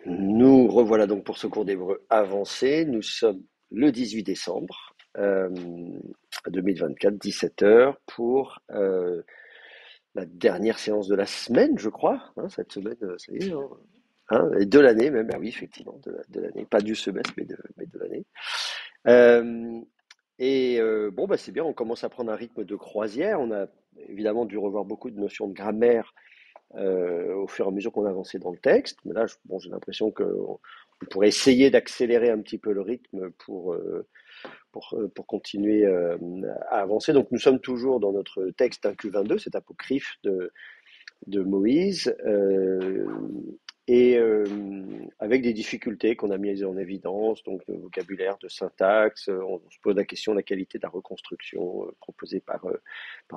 Nous revoilà donc pour ce cours d'hébreu avancé. Nous sommes le 18 décembre 2024, 17 heures, pour la dernière séance de la semaine, je crois. Hein, cette semaine, ça y est, et de l'année même. Ah oui, effectivement, de l'année. Pas du semestre, mais de l'année. Euh, bon, bah, c'est bien, on commence à prendre un rythme de croisière. On a évidemment dû revoir beaucoup de notions de grammaire au fur et à mesure qu'on avançait dans le texte. Mais là, bon, j'ai l'impression qu'on pourrait essayer d'accélérer un petit peu le rythme pour continuer à avancer. Donc nous sommes toujours dans notre texte 1Q22, cet apocryphe de Moïse, et avec des difficultés qu'on a mises en évidence, donc de vocabulaire, de syntaxe. On se pose la question de la qualité de la reconstruction proposée par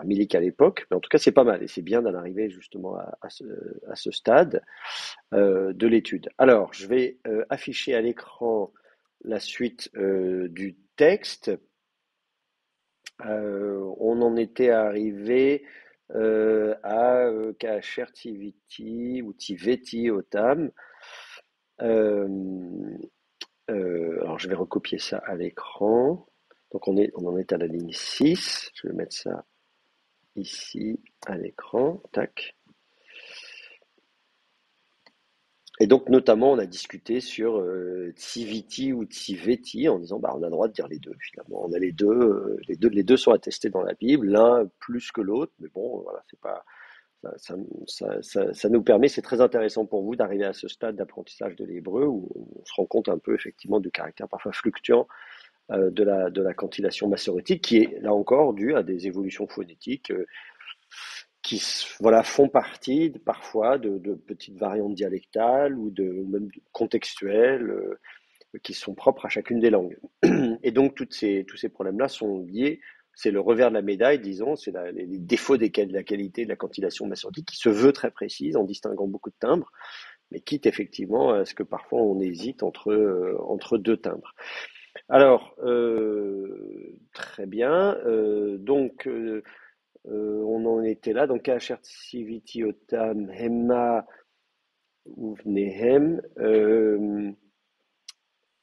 Milik à l'époque. Mais en tout cas, c'est pas mal et c'est bien d'en arriver justement à ce stade de l'étude. Alors, je vais afficher à l'écran la suite du texte. On en était arrivé à Kacher Tiviti ou Tiveti Otam. Euh, alors, je vais recopier ça à l'écran. Donc, on en est à la ligne 6. Je vais mettre ça ici à l'écran. Tac. Et donc, notamment, on a discuté sur Tiviti ou Tiveti en disant, bah, on a le droit de dire les deux, finalement. On a les deux sont attestés dans la Bible, l'un plus que l'autre, mais bon, voilà, c'est pas, ça nous permet, c'est très intéressant pour vous d'arriver à ce stade d'apprentissage de l'hébreu où on se rend compte un peu, effectivement, du caractère parfois fluctuant de la cantillation massorétique, qui est, là encore, due à des évolutions phonétiques qui voilà, font partie parfois de petites variantes dialectales ou même contextuelles qui sont propres à chacune des langues. Et donc tous ces problèmes-là sont liés, c'est le revers de la médaille, disons, c'est les défauts de la qualité de la cantillation massorétique qui se veut très précise en distinguant beaucoup de timbres, mais quitte effectivement à ce que parfois on hésite entre deux timbres. Alors, très bien. On en était là. Donc, Ashertiviti Otam Hema Uvnehem.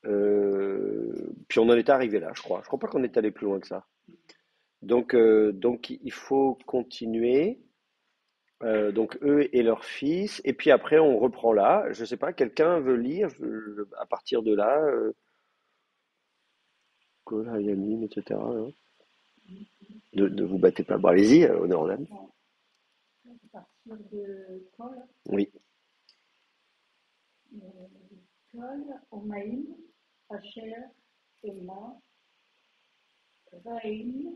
Puis on en était arrivé là, je crois. Je crois pas qu'on est allé plus loin que ça. Donc il faut continuer. Donc eux et leurs fils. Et puis après, on reprend là. Je sais pas, quelqu'un veut lire à partir de là, Kol Hayamim, etc. Hein. Ne vous battez pas. Bon, allez-y, honneur aux dames. À partir de Kol, Oui, Kol, Omaïm, Asher, Ema, Raïm,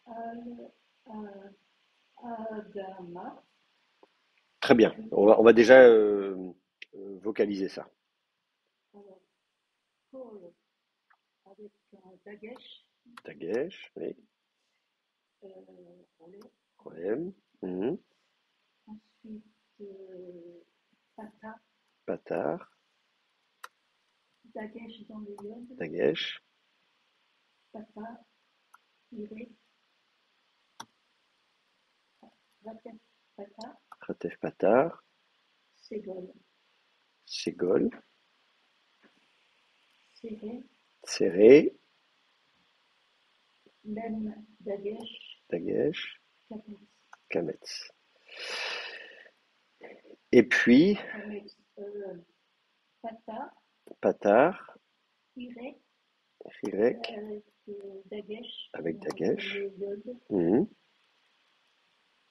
Al, Adama. très bien. On va déjà vocaliser ça. Alors, Kol avec un Dagesh, Dagesh, oui. Olé. Roem. Mhm. Ensuite, Pata, Patar, Dagesh dans le Yod, Dagesh, Pata, Iré, Ratet, Pata, Ratef Patar, Segol, Ségol, Séré, Séré, Lem, Dagesh, Dagesh, Kametz. Kametz. Et puis, Kametz, Pata, Patar, Iré, Rirek, avec Dagesh, avec dans Dagesh. le Yod, Mhm.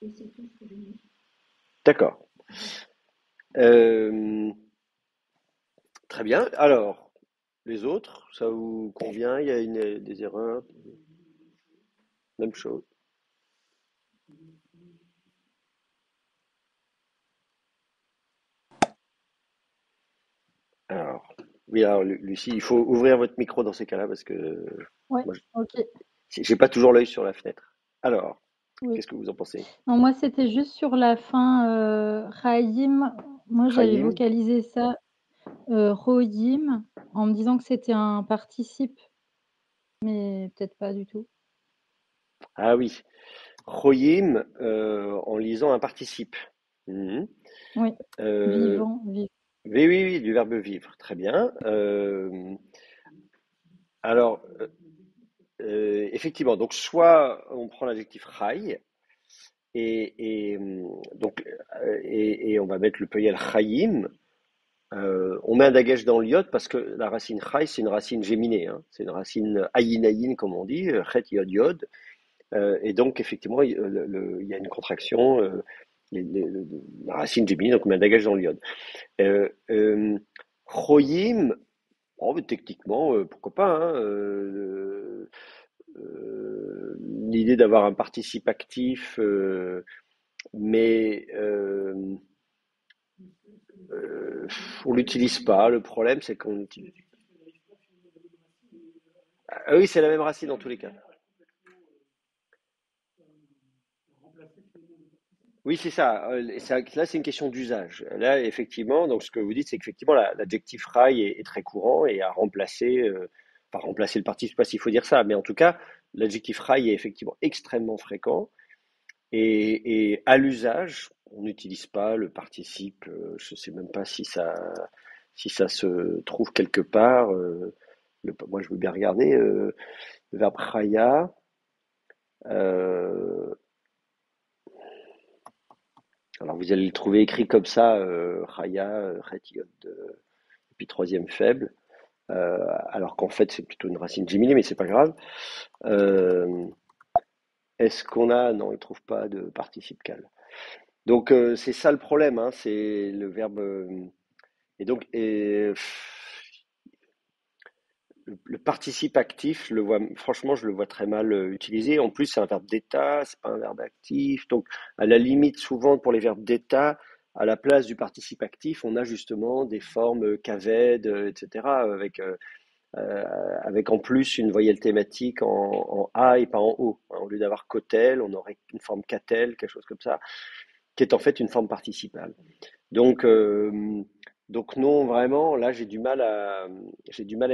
et c'est tout ce que j'ai mis. D'accord. Euh, très bien. Alors, les autres, ça vous convient? Il y a des erreurs? Même chose. Alors, oui, alors Lucie, il faut ouvrir votre micro dans ces cas-là parce que Ouais, moi, ok, j'ai pas toujours l'œil sur la fenêtre. Alors, oui. qu'est-ce que vous en pensez? Non, moi, c'était juste sur la fin, Raïm. Moi, j'avais Chaim? vocalisé ça, Roïm, en me disant que c'était un participe, mais peut-être pas du tout. Ah oui, Choyim, en lisant un participe. Mhm. Oui, Euh, vivant, vivant. Oui, oui, oui, du verbe vivre, très bien. Alors, effectivement, donc soit on prend l'adjectif chai et on va mettre le pluriel chayim. On met un dagesh dans l'iode parce que la racine chai, c'est une racine géminée, hein. C'est une racine ayin ayin, comme on dit, chet yod yod. Et donc, effectivement, il y a une contraction, la racine géminée, donc on met un dagesh dans l'iode. Euh, euh, Choyim, oh, mais techniquement, pourquoi pas, hein, l'idée d'avoir un participe actif, mais euh, on l'utilise pas. Le problème, c'est qu'on utilise. Ah oui, c'est la même racine dans tous les cas. Oui, c'est ça. Là, c'est une question d'usage. Là, effectivement, donc ce que vous dites, c'est qu'effectivement, l'adjectif rail est très courant et a remplacé, pas remplacé le participe, je sais pas s'il faut dire ça, mais en tout cas, l'adjectif rail est effectivement extrêmement fréquent. Et à l'usage, on n'utilise pas le participe. Je ne sais même pas si ça se trouve quelque part. Moi, je veux bien regarder. Le verbe chaya. euh, alors, vous allez le trouver écrit comme ça, chaya, chet, yod, et puis troisième faible. Alors qu'en fait, c'est plutôt une racine géminée, mais c'est pas grave. Euh, Est-ce qu'on a? Non, il ne trouve pas de participe cal. Donc, c'est ça le problème, hein, c'est le verbe. Et donc, le participe actif, franchement, je le vois très mal utilisé. En plus, c'est un verbe d'état, c'est pas un verbe actif. Donc, à la limite, souvent pour les verbes d'état, à la place du participe actif, on a justement des formes kaved, etc., euh, avec en plus une voyelle thématique en A et pas en O. Au lieu d'avoir kotel, on aurait une forme katel, quelque chose comme ça, qui est en fait une forme participale. Donc, donc non, vraiment, là, j'ai du mal à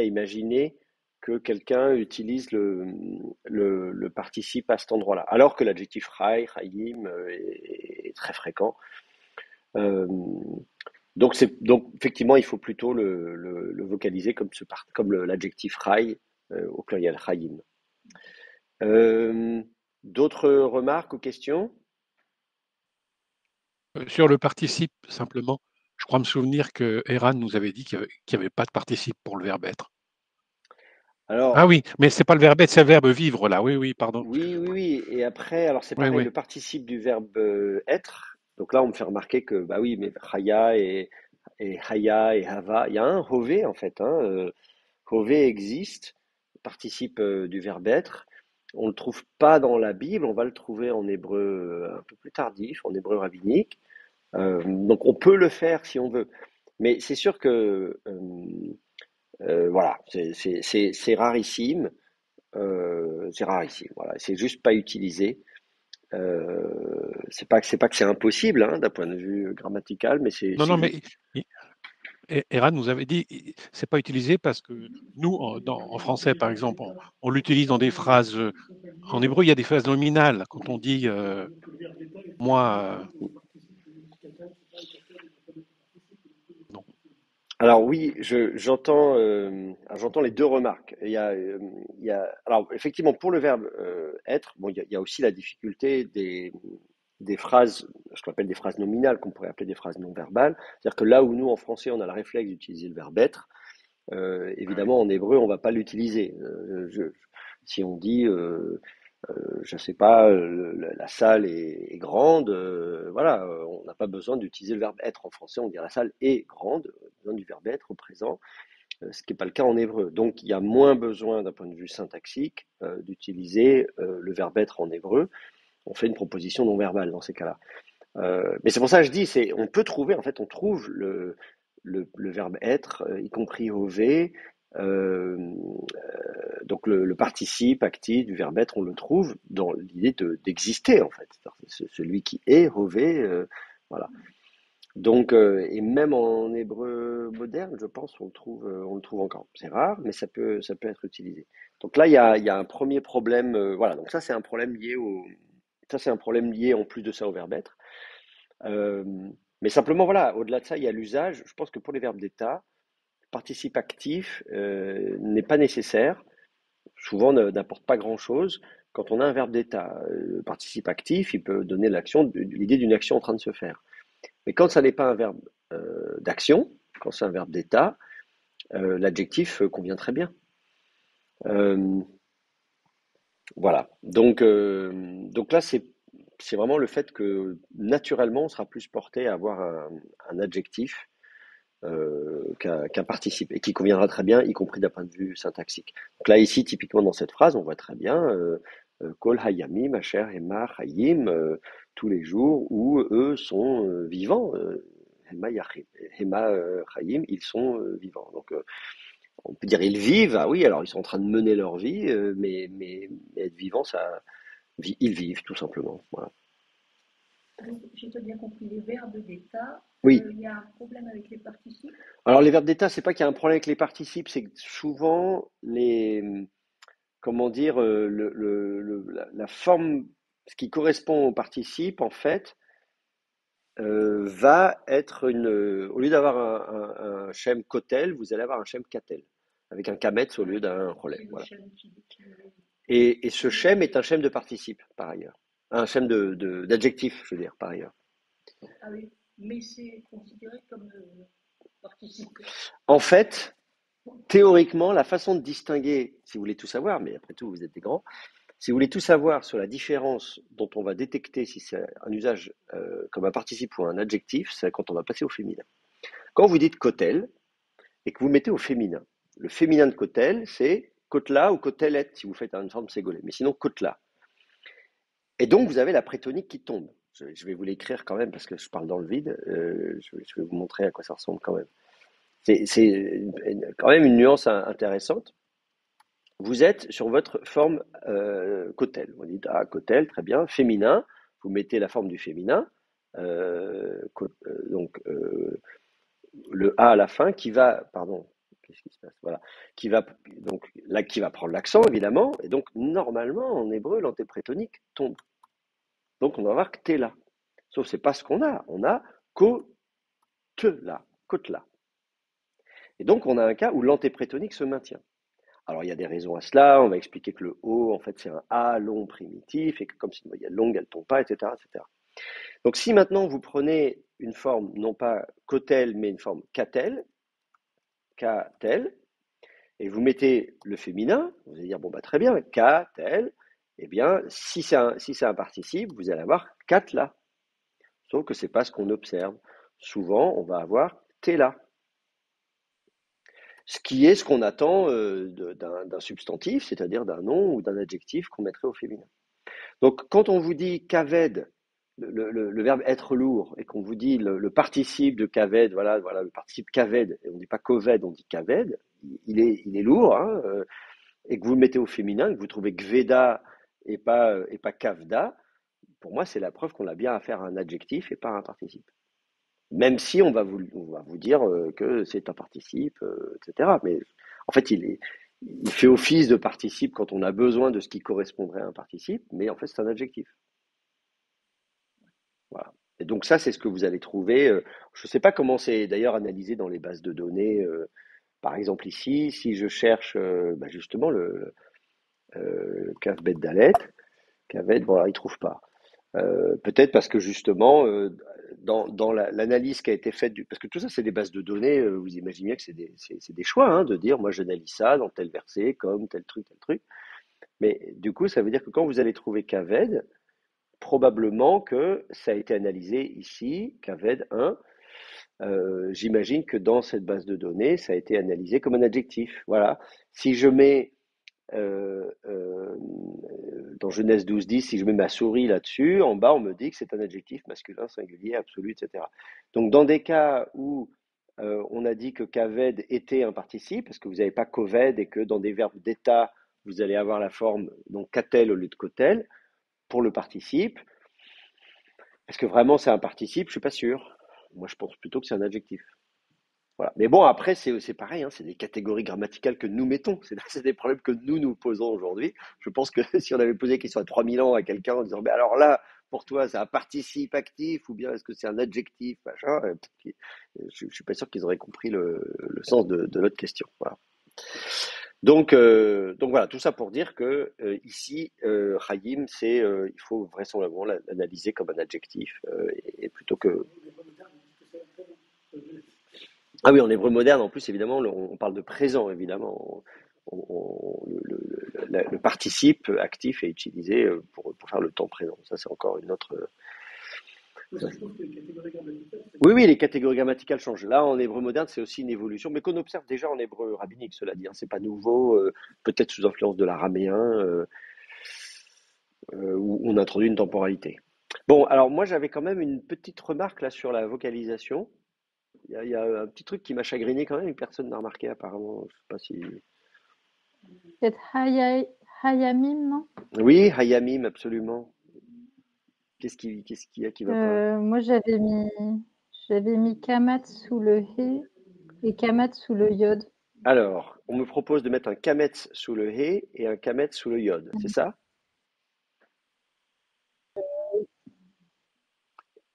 imaginer que quelqu'un utilise le participe à cet endroit-là. Alors que l'adjectif rai, chaim est très fréquent. Euh, donc effectivement, il faut plutôt le vocaliser comme l'adjectif rai au pluriel chaim. Euh, D'autres remarques ou questions? Sur le participe, simplement, je crois me souvenir que Eran nous avait dit qu'il y avait pas de participe pour le verbe être. Ah Alors, oui, mais c'est pas le verbe être, c'est le verbe vivre là. Oui, oui, pardon, oui, oui, excusez-moi. oui. Et après, alors c'est Oui, pareil, oui. le participe du verbe être. Donc là, on me fait remarquer que, bah oui, mais Haya et Haya et Hava, il y a un Hové en fait, hein. Hové existe, participe du verbe être. On ne le trouve pas dans la Bible, on va le trouver en hébreu un peu plus tardif, en hébreu rabbinique. Donc on peut le faire si on veut. Mais c'est sûr que, voilà, c'est rarissime. C'est rarissime, voilà. C'est juste pas utilisé. C'est pas que c'est impossible hein, d'un point de vue grammatical, mais Non, c'est non, juste. mais Eran nous avait dit c'est pas utilisé parce que nous, en français, par exemple, on l'utilise dans des phrases. En hébreu, il y a des phrases nominales. Quand on dit moi, non. Alors oui, j'entends les deux remarques. Alors effectivement pour le verbe être, bon, il y a aussi la difficulté des phrases, ce qu'on appelle des phrases nominales, qu'on pourrait appeler des phrases non verbales. C'est-à-dire que là où nous en français on a le réflexe d'utiliser le verbe être, évidemment en hébreu on va pas l'utiliser. Si on dit je sais pas, la salle est grande, voilà, on n'a pas besoin d'utiliser le verbe être en français, on dit la salle est grande, besoin du verbe être au présent, ce qui n'est pas le cas en hébreu. Donc il y a moins besoin d'un point de vue syntaxique d'utiliser le verbe être en hébreu. On fait une proposition non verbale dans ces cas-là. Mais c'est pour ça que je dis, on peut trouver, en fait, on trouve le verbe être, y compris au V, euh, donc le participe actif du verbe être, on le trouve dans l'idée d'exister en fait. C'est celui qui est Hové, voilà. Donc et même en hébreu moderne, je pense, on le trouve encore. C'est rare, mais ça peut être utilisé. Donc là, il y a un premier problème. Voilà. Donc ça, c'est un problème lié au. Ça, c'est un problème lié en plus de ça au verbe être. Euh, Mais simplement, voilà, au-delà de ça, il y a l'usage. Je pense que pour les verbes d'état, le participe actif n'est pas nécessaire, souvent n'apporte pas grand-chose. Quand on a un verbe d'état, le participe actif, il peut donner l'idée d'une action en train de se faire. Mais quand ça n'est pas un verbe d'action, quand c'est un verbe d'état, l'adjectif convient très bien. Euh, voilà. Donc là, c'est vraiment le fait que naturellement, on sera plus porté à avoir un adjectif qu'un participe et qui conviendra très bien, y compris d'un point de vue syntaxique. Donc là, ici, typiquement dans cette phrase, on voit très bien Kol Hayami, ma chère Emma Hayim, tous les jours où eux sont vivants. Hema Hayim, ils sont vivants. Donc on peut dire ils vivent, ah oui, alors ils sont en train de mener leur vie, mais être vivant, ils vivent tout simplement. Voilà. Donc, j'ai pas bien compris les verbes d'état. Oui. Il y a un problème avec les participes. Alors les verbes d'état, c'est pas qu'il y a un problème avec les participes, c'est que souvent comment dire, la forme, ce qui correspond au participe, en fait, va être au lieu d'avoir un schème kotel, vous allez avoir un schème katel, avec un kametz au lieu d'un relais. Voilà. Et ce schème est un schème de participe, par ailleurs. Un schème d'adjectif, je veux dire, par ailleurs. Ah oui, mais c'est considéré comme participe. En fait, théoriquement, la façon de distinguer, si vous voulez tout savoir, mais après tout, vous êtes des grands, si vous voulez tout savoir sur la différence dont on va détecter si c'est un usage comme un participe ou un adjectif, c'est quand on va passer au féminin. Quand vous dites kotel et que vous mettez au féminin, le féminin de kotel, c'est kotla ou kotelet, si vous faites une forme ségolée, mais sinon kotla. Et donc, vous avez la prétonique qui tombe. Je vais vous l'écrire quand même parce que je parle dans le vide. Je vais vous montrer à quoi ça ressemble quand même. C'est quand même une nuance intéressante. Vous êtes sur votre forme kotel. Vous dites, ah, kotel, très bien, féminin. Vous mettez la forme du féminin. Donc, le A à la fin qui va, pardon, qu'est-ce qui se passe? Voilà, qui va, donc, là, qui va prendre l'accent, évidemment. Et donc, normalement, en hébreu, l'antéprétonique tombe. Donc, on va avoir ktela. Sauf que c'est pas ce qu'on a. On a kotela, kotela. Et donc, on a un cas où l'antéprétonique se maintient. Alors, il y a des raisons à cela. On va expliquer que le O, en fait, c'est un A long primitif et que comme c'est une voyelle longue, elle ne tombe pas, etc., etc. Donc, si maintenant vous prenez une forme, non pas kotel, mais une forme katel, katel, et vous mettez le féminin, vous allez dire, bon, bah, très bien, katel, eh bien, si c'est un participe, vous allez avoir katla. Sauf que ce n'est pas ce qu'on observe. Souvent, on va avoir tela. Ce qui est ce qu'on attend d'un substantif, c'est-à-dire d'un nom ou d'un adjectif qu'on mettrait au féminin. Donc, quand on vous dit kaved, le verbe être lourd, et qu'on vous dit le participe de kaved, voilà, le participe kaved, et on ne dit pas koved, on dit kaved, il est lourd, hein, et que vous le mettez au féminin, que vous trouvez gveda et pas kavda, pour moi, c'est la preuve qu'on a bien affaire à un adjectif et pas à un participe. Même si on va vous dire que c'est un participe, etc. Mais en fait, il fait office de participe quand on a besoin de ce qui correspondrait à un participe, mais en fait, c'est un adjectif. Voilà. Et donc ça, c'est ce que vous allez trouver. Je ne sais pas comment c'est d'ailleurs analysé dans les bases de données. Par exemple ici, si je cherche justement le Kavbet Dalet, Kaved, voilà, il ne trouve pas. Peut-être parce que justement, dans l'analyse qui a été faite, parce que tout ça c'est des bases de données, vous imaginez que c'est des choix, hein, de dire moi j'analyse ça dans tel verset, comme tel truc. Mais du coup, ça veut dire que quand vous allez trouver Kaved, probablement que ça a été analysé ici, Kaved 1. J'imagine que dans cette base de données, ça a été analysé comme un adjectif. Voilà. Si je mets dans Genèse 12:10, si je mets ma souris là-dessus, en bas, on me dit que c'est un adjectif masculin, singulier, absolu, etc. Donc, dans des cas où on a dit que kaved était un participe, parce que vous n'avez pas koved et que dans des verbes d'état, vous allez avoir la forme donc katel au lieu de kotel pour le participe. Est-ce que vraiment c'est un participe? Je ne suis pas sûr. Moi, je pense plutôt que c'est un adjectif. Voilà. Mais bon, après, c'est pareil, hein, c'est des catégories grammaticales que nous mettons. C'est des problèmes que nous posons aujourd'hui. Je pense que si on avait posé la question à 3000 ans à quelqu'un en disant, mais alors là, pour toi, c'est un participe actif ou bien est-ce que c'est un adjectif, machin. Je suis pas sûr qu'ils auraient compris le sens de notre question. Voilà. Donc voilà, tout ça pour dire que ici, Chaim, il faut vraisemblablement l'analyser comme un adjectif et plutôt que. Ah oui, en hébreu moderne, en plus, évidemment, on parle de présent, évidemment. Le participe actif est utilisé pour faire le temps présent. Ça, c'est encore une autre. Oui, oui, les catégories grammaticales changent. Là, en hébreu moderne, c'est aussi une évolution, mais qu'on observe déjà en hébreu rabbinique, cela dit. Hein. C'est pas nouveau, peut-être sous influence de l'araméen, où on introduit une temporalité. Bon, alors moi, j'avais quand même une petite remarque là sur la vocalisation. Il y a un petit truc qui m'a chagriné quand même, et personne n'a remarqué apparemment. Je sais pas si. Peut-être Hayamim, non? Oui, Hayamim, absolument. Qu'est-ce qu'il y a qui va pas? Moi, j'avais mis Kamat sous le He et Kamat sous le Yod. Alors, on me propose de mettre un kametz sous le he et un kametz sous le yod, c'est ça?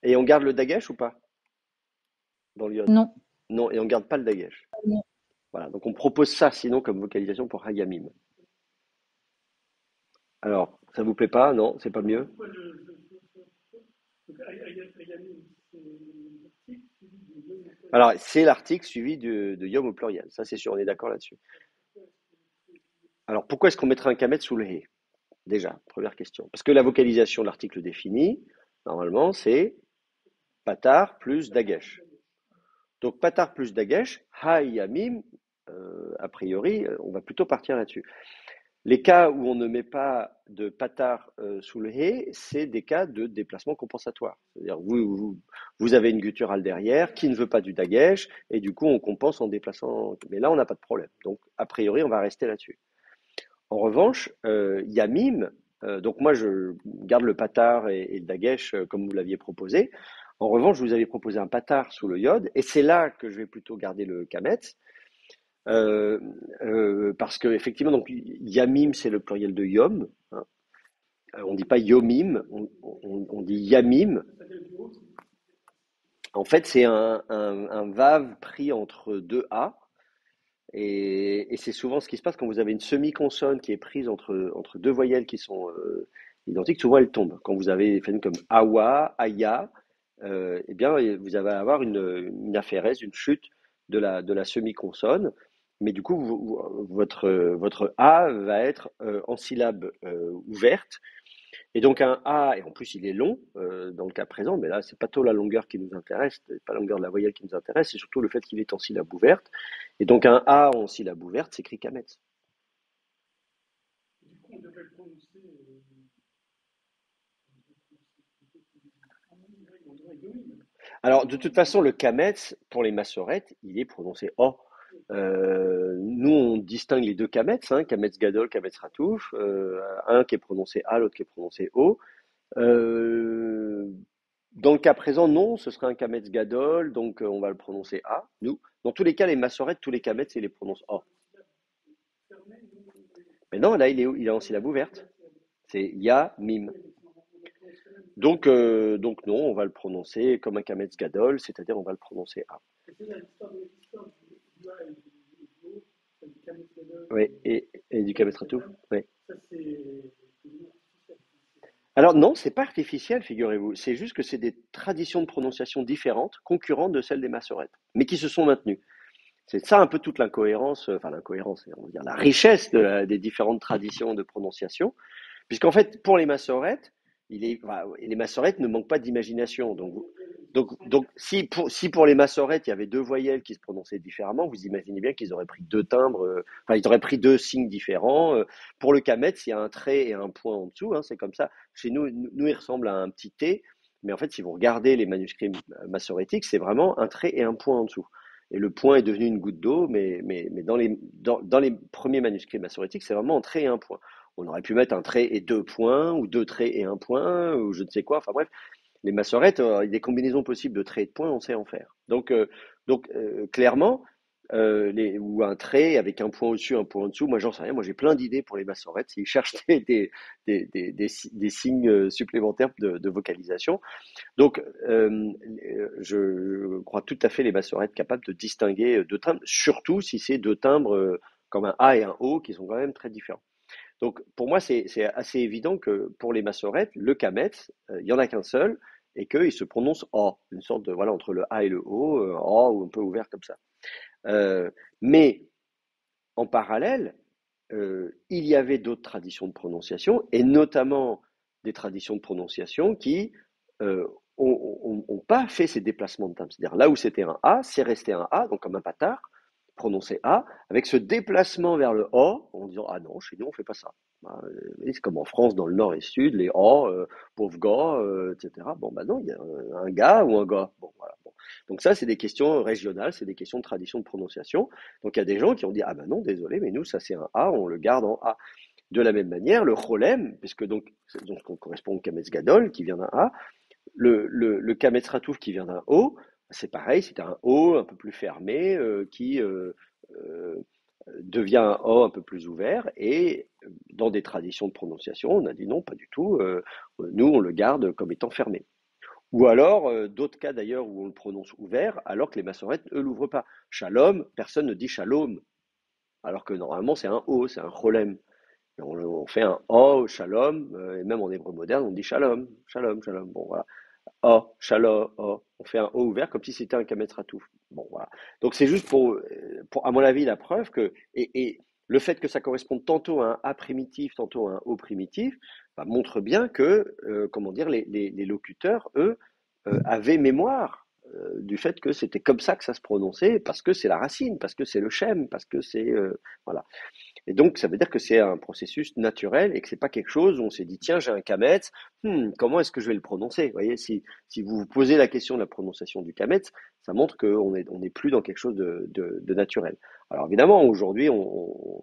Et on garde le dagesh ou pas dans le yod? Non. Non, et on garde pas le dagesh. Non. Voilà, donc on propose ça sinon comme vocalisation pour hayamim. Alors, ça vous plaît pas? Non, c'est pas mieux? Alors, c'est l'article suivi de yom au pluriel, ça c'est sûr, on est d'accord là-dessus. Alors, pourquoi est-ce qu'on mettrait un kametz sous le he? Déjà, première question. Parce que la vocalisation de l'article défini, normalement, c'est patar plus dagesh. Donc, patar plus dagesh, hayamim, a priori, on va plutôt partir là-dessus. Les cas où on ne met pas de patar sous le he, c'est des cas de déplacement compensatoire. C'est-à-dire vous avez une gutturale derrière qui ne veut pas du dagesh et du coup on compense en déplaçant. Mais là on n'a pas de problème. Donc a priori on va rester là-dessus. En revanche, yamim, donc moi je garde le patar et le dagesh comme vous l'aviez proposé. En revanche, je vous avais proposé un patar sous le yod et c'est là que je vais plutôt garder le kametz. Parce que effectivement, donc yamim c'est le pluriel de yom. Hein. On dit pas yomim, on dit yamim. En fait, c'est un vav pris entre deux a, et c'est souvent ce qui se passe quand vous avez une semi-consonne qui est prise entre deux voyelles qui sont identiques. Souvent, elle tombe. Quand vous avez des phénomènes comme awa, aya, eh bien, vous allez avoir une aphérèse, une chute de la semi-consonne. Mais du coup, votre A va être en syllabe ouverte. Et donc un A, et en plus il est long dans le cas présent, mais là c'est pas trop la longueur qui nous intéresse, c'est pas la longueur de la voyelle qui nous intéresse, c'est surtout le fait qu'il est en syllabe ouverte. Et donc un A en syllabe ouverte s'écrit kametz. Alors de toute façon, le kametz, pour les massorettes, il est prononcé O. Nous, on distingue les deux kametz, hein, kametz gadol, kametz ratouf, un qui est prononcé A, l'autre qui est prononcé O. Euh, Dans le cas présent, non, ce serait un kametz gadol, donc on va le prononcer A, nous. Dans tous les cas, les massorettes, tous les kametz, ils les prononcent O. Mais non, là, il est en syllabe ouverte. C'est ya, mim. Donc non, on va le prononcer comme un kametz gadol, c'est-à-dire on va le prononcer A. Oui, et du kametz ratouf. Oui. Alors non, c'est pas artificiel, figurez-vous. C'est juste que c'est des traditions de prononciation différentes, concurrentes de celles des massorettes, mais qui se sont maintenues. C'est ça un peu toute l'incohérence, enfin l'incohérence, on va dire la richesse des différentes traditions de prononciation, puisqu'en fait, pour les massorettes, les massorettes ne manquent pas d'imagination. Donc si pour les massorettes, il y avait deux voyelles qui se prononçaient différemment, vous imaginez bien qu'ils auraient pris deux timbres, enfin, ils auraient pris deux signes différents. Pour le kametz, il y a un trait et un point en dessous, hein, c'est comme ça. Chez nous, il ressemble à un petit T, mais en fait, si vous regardez les manuscrits massorétiques, c'est vraiment un trait et un point en dessous. Et le point est devenu une goutte d'eau, mais dans les premiers manuscrits massorétiques, c'est vraiment un trait et un point. On aurait pu mettre un trait et deux points, ou deux traits et un point, ou je ne sais quoi. Enfin bref, les massorettes, des combinaisons possibles de traits et de points, on sait en faire. Donc clairement, ou un trait avec un point au-dessus, un point en dessous. Moi, j'en sais rien. Moi, j'ai plein d'idées pour les massorètes. S'ils cherchent des signes supplémentaires de vocalisation. Donc, je crois tout à fait les massorètes capables de distinguer deux timbres, surtout si c'est deux timbres comme un A et un O qui sont quand même très différents. Donc, pour moi, c'est assez évident que pour les massorètes, le kamet, il y en a qu'un seul et qu'il se prononce O, une sorte de, voilà, entre le A et le O, O ou un peu ouvert comme ça. Mais en parallèle, il y avait d'autres traditions de prononciation, et notamment des traditions de prononciation qui ont pas fait ces déplacements de timbre. C'est-à-dire là où c'était un A, c'est resté un A, donc comme un patard, prononcé A, avec ce déplacement vers le O, en disant ah non, chez nous on fait pas ça. C'est comme en France, dans le nord et le sud, les O, pauvre gars, etc. Bon, bah non, il y a un gars ou un gars. Bon, voilà. Bon. Donc ça, c'est des questions régionales, c'est des questions de tradition de prononciation. Donc il y a des gens qui ont dit ah ben non, désolé, mais nous ça c'est un A, on le garde en A. De la même manière, le cholem, puisque donc on correspond au kametz gadol qui vient d'un A, le kametz ratouf qui vient d'un O, c'est pareil, c'est un O un peu plus fermé qui devient un O un peu plus ouvert. Et dans des traditions de prononciation, on a dit non, pas du tout. Nous, on le garde comme étant fermé. Ou alors, d'autres cas d'ailleurs où on le prononce ouvert, alors que les massorètes, eux, l'ouvrent pas. Shalom, personne ne dit shalom, alors que normalement c'est un O, c'est un cholem. Et on fait un O, shalom, et même en hébreu moderne, on dit shalom, shalom, shalom. Bon, voilà. O, shalom, O. On fait un O ouvert comme si c'était un kametz ratouf. Bon, voilà. Donc c'est juste pour, à mon avis, la preuve que, et le fait que ça corresponde tantôt à un A primitif, tantôt à un O primitif, bah, montre bien que, comment dire, les locuteurs, eux, avaient mémoire du fait que c'était comme ça que ça se prononçait, parce que c'est la racine, parce que c'est le shem, parce que c'est, voilà. Et donc, ça veut dire que c'est un processus naturel et que c'est pas quelque chose où on s'est dit, tiens, j'ai un kametz, comment est-ce que je vais le prononcer? Vous voyez, si vous vous posez la question de la prononciation du kametz, ça montre on est plus dans quelque chose de naturel. Alors évidemment, aujourd'hui,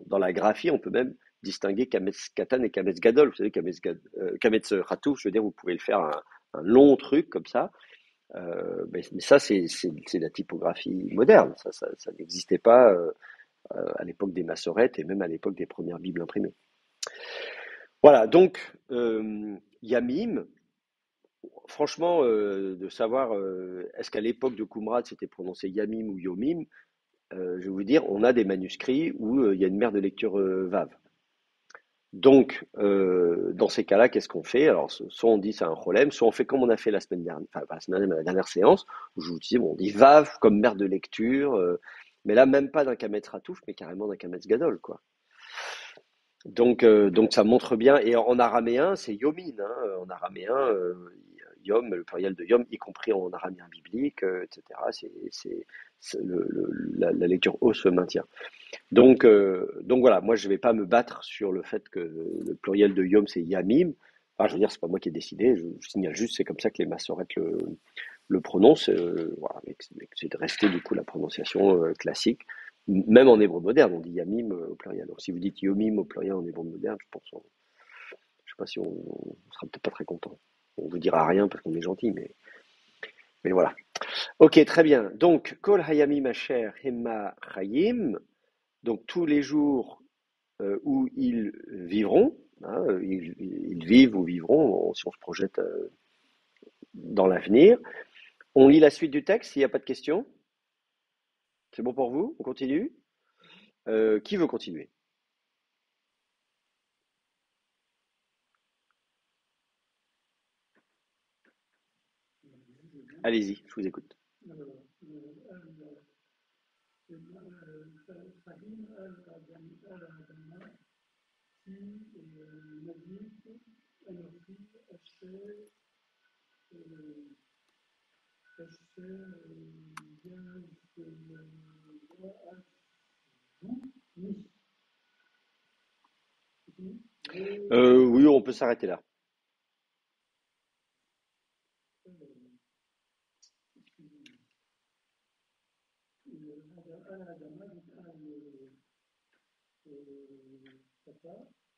dans la graphie, on peut même distinguer kametz katan et kametz gadol. Vous savez, kametz ratouf, je veux dire, vous pouvez le faire un long truc comme ça. Mais ça, c'est la typographie moderne. Ça n'existait pas à l'époque des massorettes et même à l'époque des premières Bibles imprimées. Voilà, donc Yamim, franchement, de savoir est-ce qu'à l'époque de Qumran c'était prononcé Yamim ou Yomim, je vais vous dire, on a des manuscrits où il y a une mère de lecture Vav. Donc, dans ces cas-là, qu'est-ce qu'on fait? Alors, soit on dit c'est un problème, soit on fait comme on a fait la semaine dernière, enfin pas la semaine dernière, mais la dernière séance, où je vous disais, bon, on dit Vav comme mère de lecture, mais là, même pas d'un Kametz Ratouf, mais carrément d'un Kametz Gadol, quoi. Donc ça montre bien, et en araméen, c'est yomin, hein, en araméen, yom, le pluriel de yom, y compris en araméen biblique, etc. La lecture O se maintient. Donc voilà, moi je vais pas me battre sur le fait que le pluriel de yom c'est yamim. Enfin, je veux dire, c'est pas moi qui ai décidé, je signale juste, c'est comme ça que les massorètes le prononcent. Voilà, mais c'est de rester du coup la prononciation classique. Même en hébreu moderne, on dit yamim au pluriel. Alors si vous dites yomim au pluriel en hébreu moderne, je sais pas si on sera peut-être pas très content. On vous dira rien parce qu'on est gentil, mais voilà. Ok, très bien. Donc, kol hayamim asher hema chayim. Donc tous les jours où ils vivront, hein, ils vivent ou vivront, si on se projette dans l'avenir. On lit la suite du texte, s'il n'y a pas de questions. C'est bon pour vous? On continue? Qui veut continuer? Allez-y, je vous écoute. Oui, on peut s'arrêter là.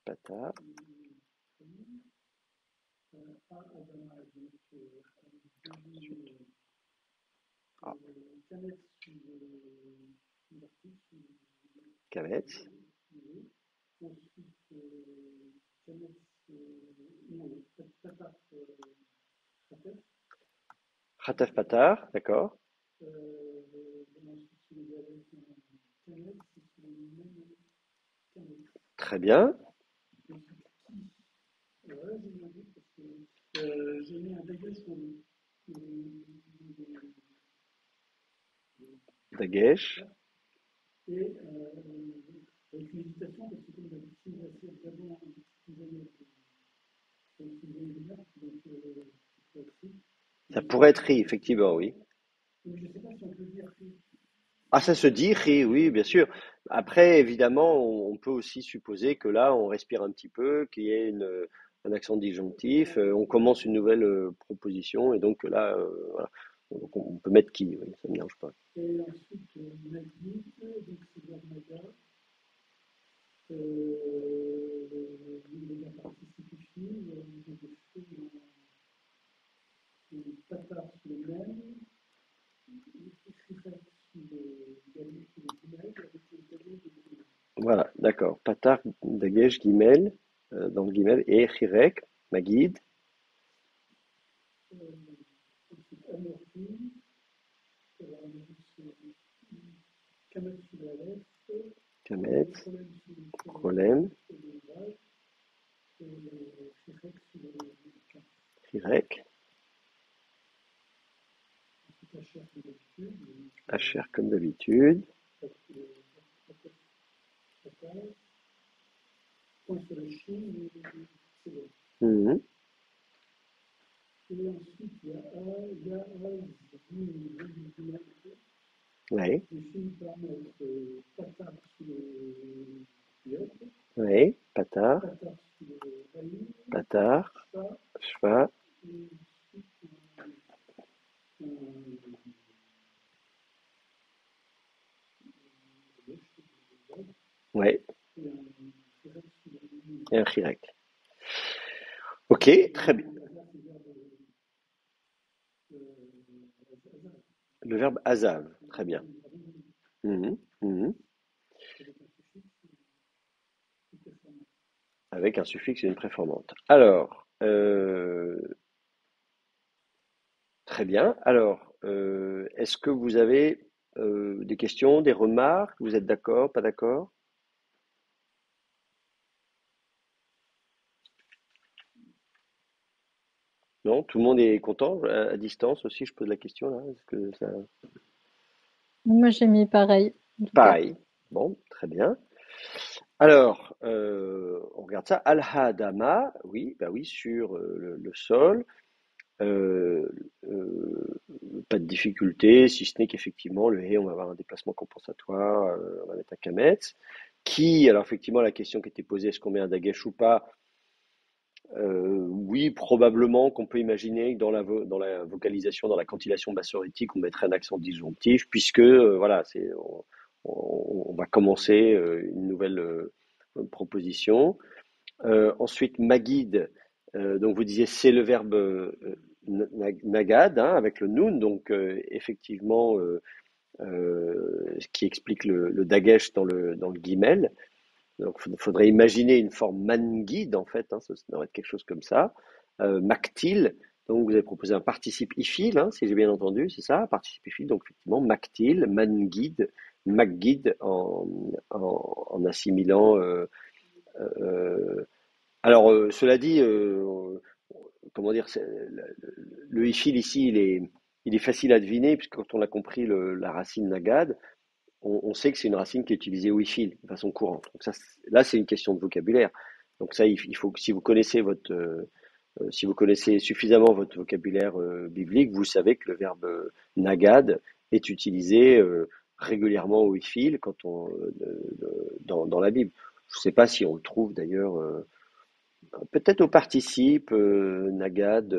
Pata. Ah. Kametz. Khataf Patar, d'accord. Très bien. Dagesh. Ça pourrait être ri, effectivement, oui. Ah, ça se dit ri, oui, bien sûr. Après, évidemment, on peut aussi supposer que là, on respire un petit peu, qu'il y ait un accent disjonctif, on commence une nouvelle proposition, et donc là, voilà. Donc, on peut mettre qui, oui, ça ne me dérange pas. Voilà, d'accord. Patar, Dagesh, Gimel, dans le Gimel, et Chirek, Magid, Kametz, Cholem, Chirek, Asher comme d'habitude. Mhm. Oui, oui, Patar, Patar, Shva, oui, et un Chirek. Ok, très bien. Le verbe azav, très bien. Mhm, mhm. Avec un suffixe et une préformante. Alors, très bien. Alors, est-ce que vous avez des questions, des remarques? Vous êtes d'accord, pas d'accord? Non, tout le monde est content à distance aussi. Je pose la question là. Est-ce que ça... Moi, j'ai mis pareil, en tout cas. Pareil. Bon, très bien. Alors, on regarde ça. Al-Hadama, oui, bah oui, sur le sol. Euh, euh, Pas de difficulté, si ce n'est qu'effectivement, le hé, on va avoir un déplacement compensatoire, on va mettre un kametz. Qui, alors effectivement, la question qui était posée, est-ce qu'on met un dagesh ou pas? Oui, probablement qu'on peut imaginer que dans la vocalisation, dans la cantillation bassorétique, on mettrait un accent disjonctif, puisque voilà, on va commencer une nouvelle proposition. Ensuite, Magid, donc vous disiez c'est le verbe nagad, hein, avec le noun, donc effectivement, ce qui explique le dagesh dans le guimel. Donc, il faudrait imaginer une forme mangid, en fait, hein, ça devrait être quelque chose comme ça. Mactil, donc vous avez proposé un participe ifil, hein, si j'ai bien entendu, c'est ça, participe ifil, donc effectivement, mactil, mangid, maggid, en assimilant. Alors, cela dit, comment dire, le ifil ici, il est facile à deviner, puisque quand on a compris la racine nagad, on sait que c'est une racine qui est utilisée au fil de façon courante. Donc ça, là, c'est une question de vocabulaire. Donc ça, il faut que si vous connaissez si vous connaissez suffisamment votre vocabulaire biblique, vous savez que le verbe nagad est utilisé régulièrement au fil dans la Bible. Je ne sais pas si on le trouve d'ailleurs, peut-être au participe nagad.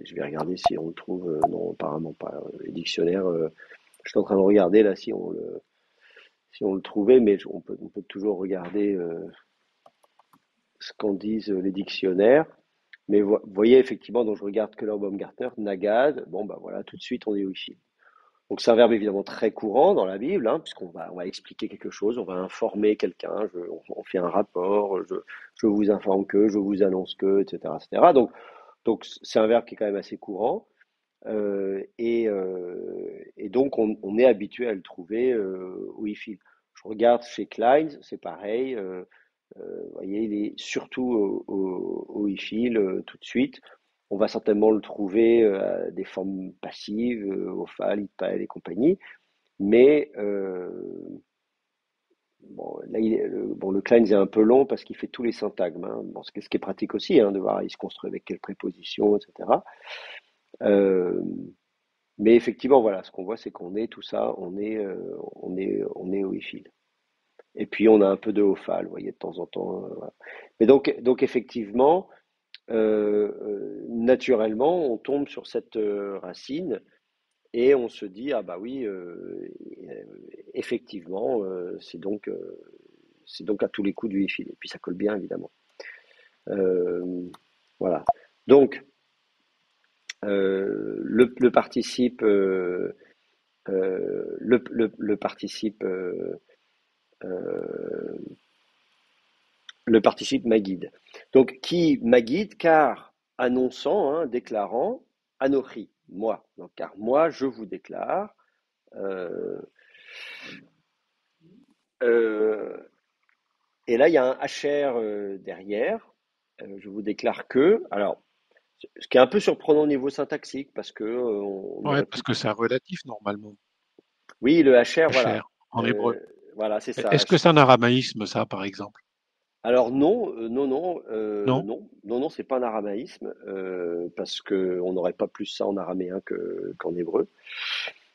Je vais regarder si on le trouve. Non, apparemment pas. Les dictionnaires. Je suis en train de regarder là si on le trouvait, mais on peut toujours regarder ce qu'en disent les dictionnaires. Mais vous voyez effectivement, donc je regarde Keller Baumgartner, Nagad, bon bah voilà, tout de suite on est au fil. Donc c'est un verbe évidemment très courant dans la Bible, hein, on va expliquer quelque chose, on va informer quelqu'un, on fait un rapport, je vous informe que, je vous annonce que, etc., etc. Donc c'est un verbe qui est quand même assez courant. Et donc, on est habitué à le trouver où il file. Je regarde chez Klein, c'est pareil. Vous voyez, il est surtout où il file tout de suite. On va certainement le trouver à des formes passives, au fal, itpal et compagnie. Mais bon, là, le Klein est un peu long parce qu'il fait tous les syntagmes. Hein. Bon, ce qui est pratique aussi, hein, de voir il se construit avec quelle préposition, etc. Euh, Mais effectivement, voilà, ce qu'on voit, c'est qu'on est tout ça, on est au fil. Et puis on a un peu de Hofal, vous voyez, de temps en temps. Voilà. Mais donc effectivement, naturellement, on tombe sur cette racine et on se dit, ah bah oui, effectivement, c'est donc à tous les coups du fil. Et puis ça colle bien, évidemment. Voilà. Donc, le participe. Le participe euh, le participe Magid. Donc qui Magid car annonçant, hein, déclarant Anochi, moi. Donc car moi je vous déclare. Euh, euh, et là il y a un HR derrière. Je vous déclare que. Alors ce qui est un peu surprenant au niveau syntaxique parce que on Ouais, aurait parce pu. que c'est un relatif normalement, Oui, le HR, voilà. cher en hébreu. Euh, voilà, c'est ça. Est-ce que c'est un aramaïsme, ça, par exemple? Alors non, non, non, Non? non, c'est pas un aramaïsme parce que on n'aurait pas plus ça en araméen qu'en hébreu.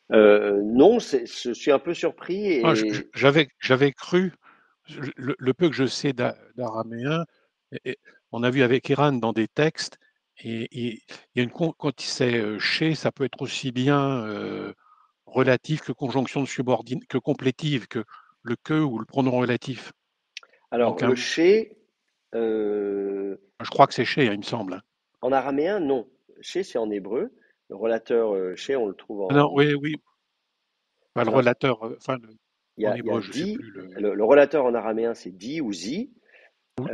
Non, je suis un peu surpris Ah, et j'avais cru, le peu que je sais d'araméen, on a vu avec Iran dans des textes, et il y a quand c'est chez, ça peut être aussi bien relatif que conjonction de subordine, que complétive, que le que ou le pronom relatif. alors Donc, le chez je crois que c'est chez, hein, il me semble. Hein. en araméen non, chez c'est en hébreu. Le relateur chez on le trouve Ah non, en oui, oui, enfin, le alors relateur, enfin, en il y a hébreu, je sais di plus le relateur en araméen c'est di ou zi. vous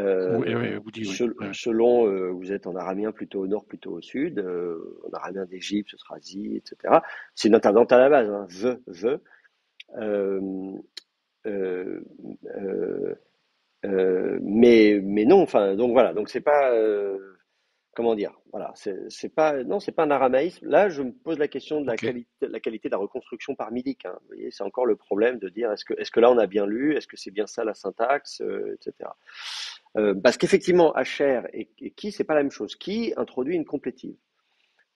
dites, oui. Ouais. Selon vous êtes en araméen plutôt au nord, plutôt au sud, en araméen d'Égypte, ce sera zi, etc. C'est une interdente à la base, hein, the. Euh, euh, euh, mais non, enfin, donc voilà, donc c'est pas, comment dire, voilà, c'est pas, non, c'est pas un aramaïsme. Là, je me pose la question de Ok. la qualité de la reconstruction par Milik. Hein. Vous voyez, c'est encore le problème de dire est-ce que là on a bien lu, est-ce que c'est bien ça la syntaxe, etc. Parce qu'effectivement, HR et qui, c'est pas la même chose. Qui introduit une complétive.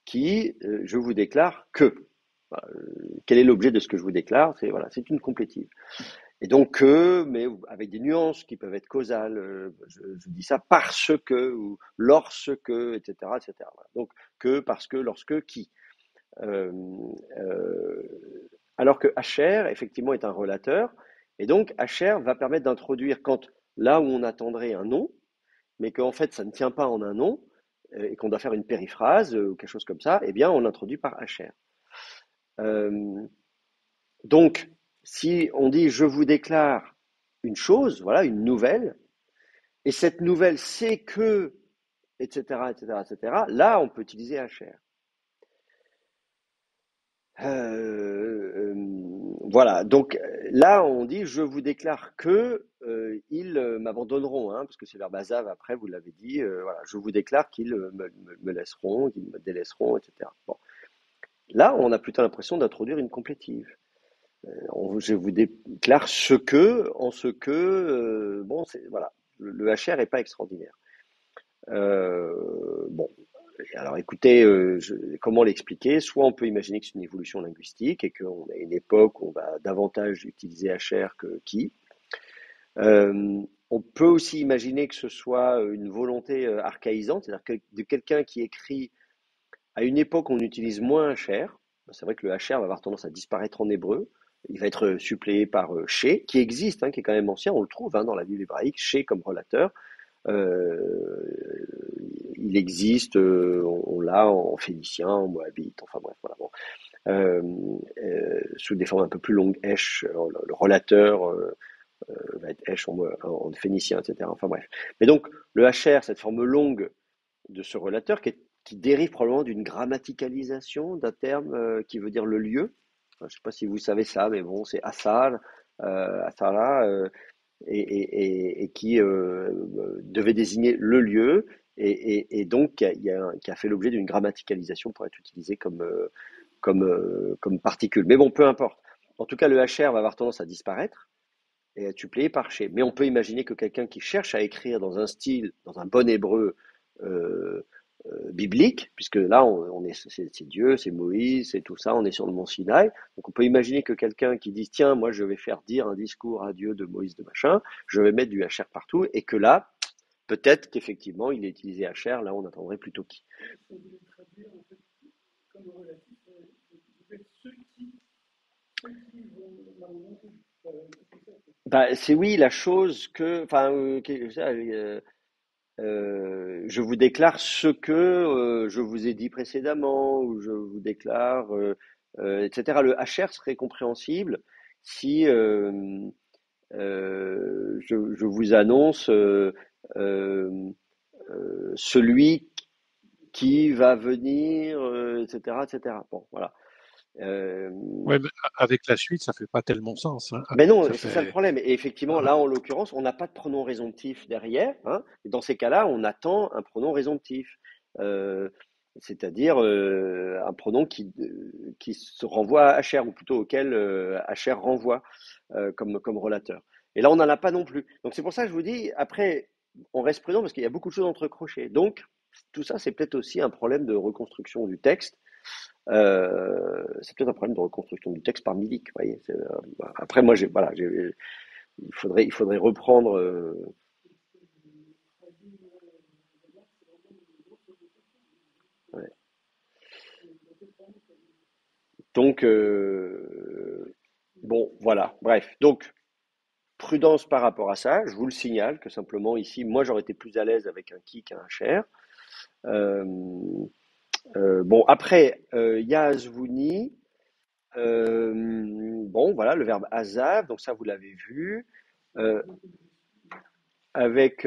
Qui, je vous déclare que. Voilà, quel est l'objet de ce que je vous déclare? C'est voilà, c'est une complétive. Et donc que, mais avec des nuances qui peuvent être causales. Je dis ça parce que ou lorsque, etc., etc. Voilà. Donc que, parce que, lorsque, qui. Euh, euh, alors que HR, effectivement, est un relateur. Et donc HR va permettre d'introduire quand là où on attendrait un nom, mais qu'en fait ça ne tient pas en un nom et qu'on doit faire une périphrase ou quelque chose comme ça, eh bien on l'introduit par HR. Euh, donc, si on dit je vous déclare une chose, voilà, une nouvelle, et cette nouvelle c'est que, etc., etc., etc., là on peut utiliser HR. Voilà, donc là on dit je vous déclare que ils m'abandonneront, hein, parce que c'est leur basav après, vous l'avez dit, voilà, je vous déclare qu'ils me laisseront, qu'ils me délaisseront, etc. Bon. Là on a plutôt l'impression d'introduire une complétive. Je vous déclare ce que, en ce que, bon, voilà, le HR est pas extraordinaire. Bon, alors écoutez, comment l'expliquer? Soit on peut imaginer que c'est une évolution linguistique et qu'on a une époque où on va davantage utiliser HR que qui. On peut aussi imaginer que ce soit une volonté archaïsante, c'est-à-dire de quelqu'un qui écrit à une époque où on utilise moins HR. C'est vrai que le HR va avoir tendance à disparaître en hébreu. Il va être suppléé par chez, qui existe, hein, qui est quand même ancien, on le trouve hein, dans la Bible hébraïque, chez comme relateur. Euh, il existe, on l'a en phénicien, en moabite, enfin bref, voilà. Bon. sous des formes un peu plus longues, esh, le relateur va être esh en phénicien, etc. Enfin bref. Mais donc, le HR, cette forme longue de ce relateur qui dérive probablement d'une grammaticalisation d'un terme qui veut dire le lieu. Je ne sais pas si vous savez ça, mais bon, c'est Asar, Asara, et qui devait désigner le lieu, et donc qui a fait l'objet d'une grammaticalisation pour être utilisé comme particule. Mais bon, peu importe. En tout cas, le HR va avoir tendance à disparaître et à être suppléé par chez. Mais on peut imaginer que quelqu'un qui cherche à écrire dans un style, dans un bon hébreu euh, biblique, puisque là, c'est Dieu, c'est Moïse, c'est tout ça, on est sur le mont Sinaï. Donc on peut imaginer que quelqu'un qui dit, tiens, moi je vais faire dire un discours à Dieu de Moïse de machin, je vais mettre du HR partout, et que là, peut-être qu'effectivement, il est utilisé HR, là on attendrait plutôt qui. Bah, c'est oui, la chose que, enfin, je vous déclare ce que je vous ai dit précédemment, ou je vous déclare, etc. Le HR serait compréhensible si je vous annonce euh, celui qui va venir, etc., etc. Bon, voilà. Euh, Ouais, mais avec la suite, ça fait pas tellement sens, hein. Ben non, Ça c'est ça le fait. problème. Et effectivement, là, en l'occurrence, on n'a pas de pronom résomptif derrière, hein. Et dans ces cas-là, on attend un pronom résomptif, Euh, c'est-à-dire un pronom qui se renvoie à HR, ou plutôt auquel HR renvoie comme relateur. Et là, on n'en a pas non plus. Donc c'est pour ça que je vous dis, après, on reste prudent parce qu'il y a beaucoup de choses entrecrochées. Donc, tout ça, c'est peut-être aussi un problème de reconstruction du texte. C'est peut-être un problème de reconstruction du texte par Milik. Voyez, après, moi, voilà, il faudrait reprendre. Ouais. Donc, bon, voilà. Bref. Donc, prudence par rapport à ça. Je vous le signale que simplement ici, moi, j'aurais été plus à l'aise avec un qui qu'un cher. Euh, bon, après, Yazvouni. Bon, voilà, le verbe azav. Donc ça, vous l'avez vu. Euh, avec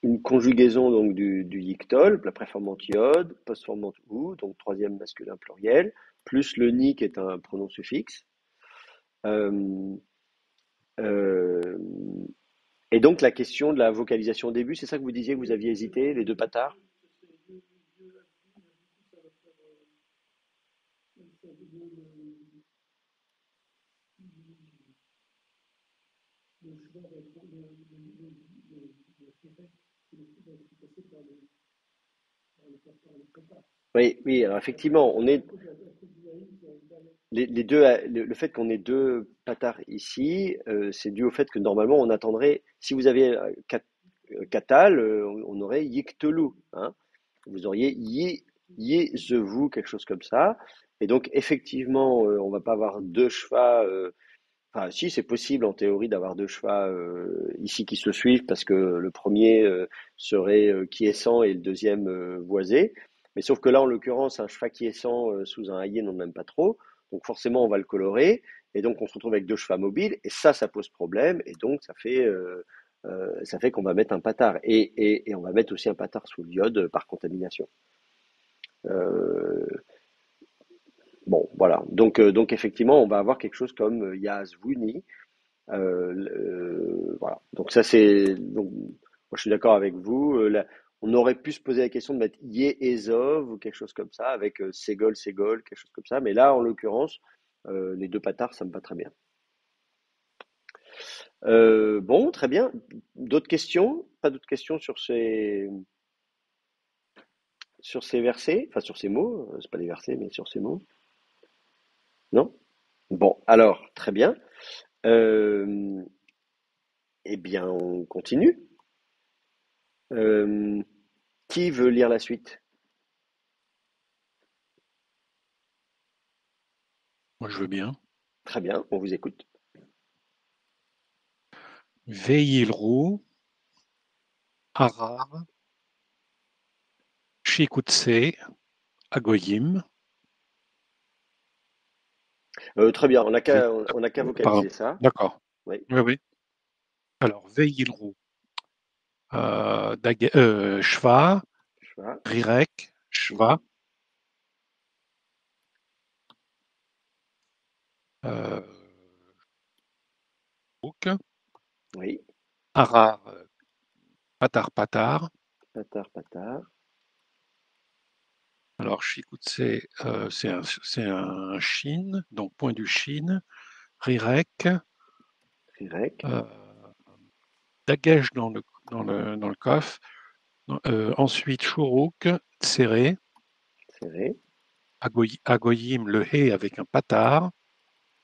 une conjugaison donc du yictol, la préformante iode, postformante ou, donc troisième masculin pluriel, plus le ni qui est un pronom suffixe. Euh, euh, et donc la question de la vocalisation au début, c'est ça que vous disiez que vous aviez hésité, les deux patards? Oui, oui, alors effectivement, on est les deux, le fait qu'on ait deux patards ici, c'est dû au fait que normalement on attendrait, si vous aviez Katal, on aurait Yiktelu, hein. Vous auriez Yezevu, quelque chose comme ça. Et donc, effectivement, on va pas avoir deux chevaux. Enfin, si, c'est possible en théorie d'avoir deux chevaux ici qui se suivent parce que le premier serait quiescent et le deuxième voisé. Mais sauf que là, en l'occurrence, un cheval quiescent sous un haillé, n'en même pas trop. Donc forcément, on va le colorer. Et donc, on se retrouve avec deux chevaux mobiles. Et ça pose problème. Et donc, ça fait qu'on va mettre un patard. Et on va mettre aussi un patard sous l'iode par contamination. Euh, bon, voilà. Donc effectivement, on va avoir quelque chose comme Yazvuni. Voilà. Donc ça c'est. Donc, moi je suis d'accord avec vous. On aurait pu se poser la question de mettre Yezov ou quelque chose comme ça avec Ségol, quelque chose comme ça. Mais là, en l'occurrence, les deux patards, ça me va très bien. Bon, très bien. D'autres questions? Pas d'autres questions sur ces versets, enfin sur ces mots. C'est pas des versets, mais sur ces mots. Non? Bon, alors très bien. Euh, eh bien, on continue. Euh, qui veut lire la suite? Moi, je veux bien. Très bien, on vous écoute. Veillilrou, Harar, Shikutse, Agoyim. Très bien, on n'a C'est- qu'à Pardon. vocaliser ça. D'accord. Oui, Oui, oui. Alors, Veililrou. Shva, je vois. Rirek, Shva, Mhm. euh, Bouk, Oui, Harar, Patar, Patar. patar, patar, Alors, Shikoutse, c'est un Shin, donc point du Shin. Rirek, rirek, euh, Dagesh dans le Kaf. Ensuite, Shuruk, Tsere, serré, Agoyim, le He avec un Patar.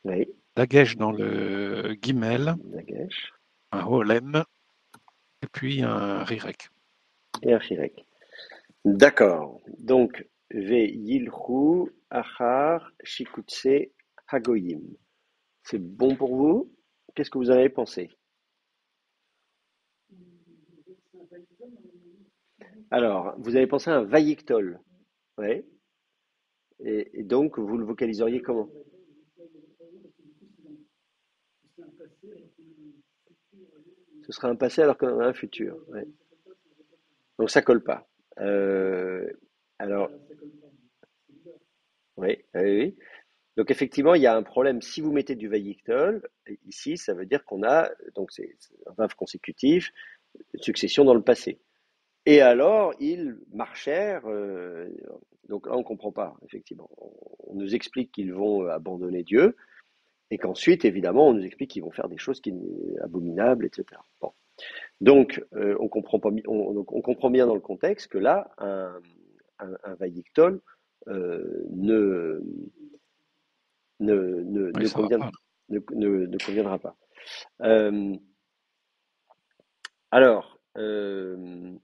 oui, Dagesh dans le Gimel, dagesh, un Holem, et puis un Rirek. et un rirek. D'accord. Donc, ve yilchu, achar, shikutse, hagoyim. C'est bon pour vous? Qu'est-ce que vous en avez pensé? Alors, vous avez pensé à un vaïktol. Oui. Et donc, vous le vocaliseriez comment? Ce sera un passé alors qu'on a un futur. Ouais. Donc, ça colle pas. Euh, alors, oui, oui, oui. Donc effectivement, il y a un problème. Si vous mettez du vaïktol, ici, ça veut dire qu'on a, donc c'est un verbe consécutif, succession dans le passé. Et alors, ils marchèrent, donc là, on ne comprend pas, effectivement. On nous explique qu'ils vont abandonner Dieu, et qu'ensuite, évidemment, on nous explique qu'ils vont faire des choses abominables, etc. Bon. Donc, on comprend pas, donc, on comprend bien dans le contexte que là, un vaïktol ne, Oui, ça va pas. ne conviendra pas. Euh, alors, euh,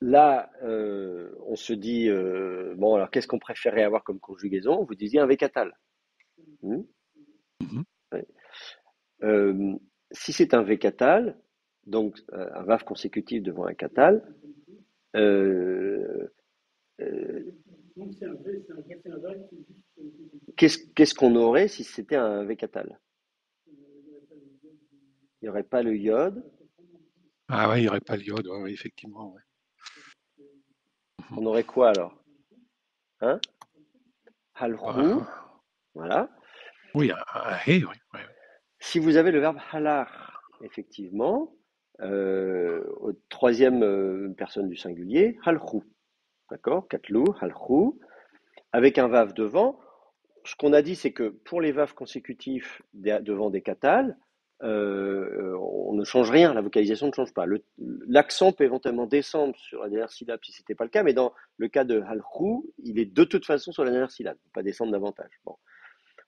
là, on se dit, bon, alors qu'est-ce qu'on préférait avoir comme conjugaison? Vous disiez un vécatal. Hmm. Mhm. Ouais. Euh, Si c'est un vécatal, donc un VAV consécutif devant un catal, euh, euh, qu'est-ce qu'on aurait si c'était un vécatal? Il n'y aurait pas le iode, Ah oui, il n'y aurait pas l'iode, ouais, ouais, effectivement. Ouais. Mhm. on aurait quoi alors? Hein? Halchou, Bah, voilà. oui, un He, oui. Ouais, ouais. Si vous avez le verbe halar, effectivement, au troisième personne du singulier, halchou, d'accord? Katlou, halchou, avec un vav devant. Ce qu'on a dit, c'est que pour les vaves consécutifs devant des catales, on ne change rien, la vocalisation ne change pas. L'accent peut éventuellement descendre sur la dernière syllabe si ce n'était pas le cas, mais dans le cas de halchou, il est de toute façon sur la dernière syllabe, il ne peut pas descendre davantage. Bon.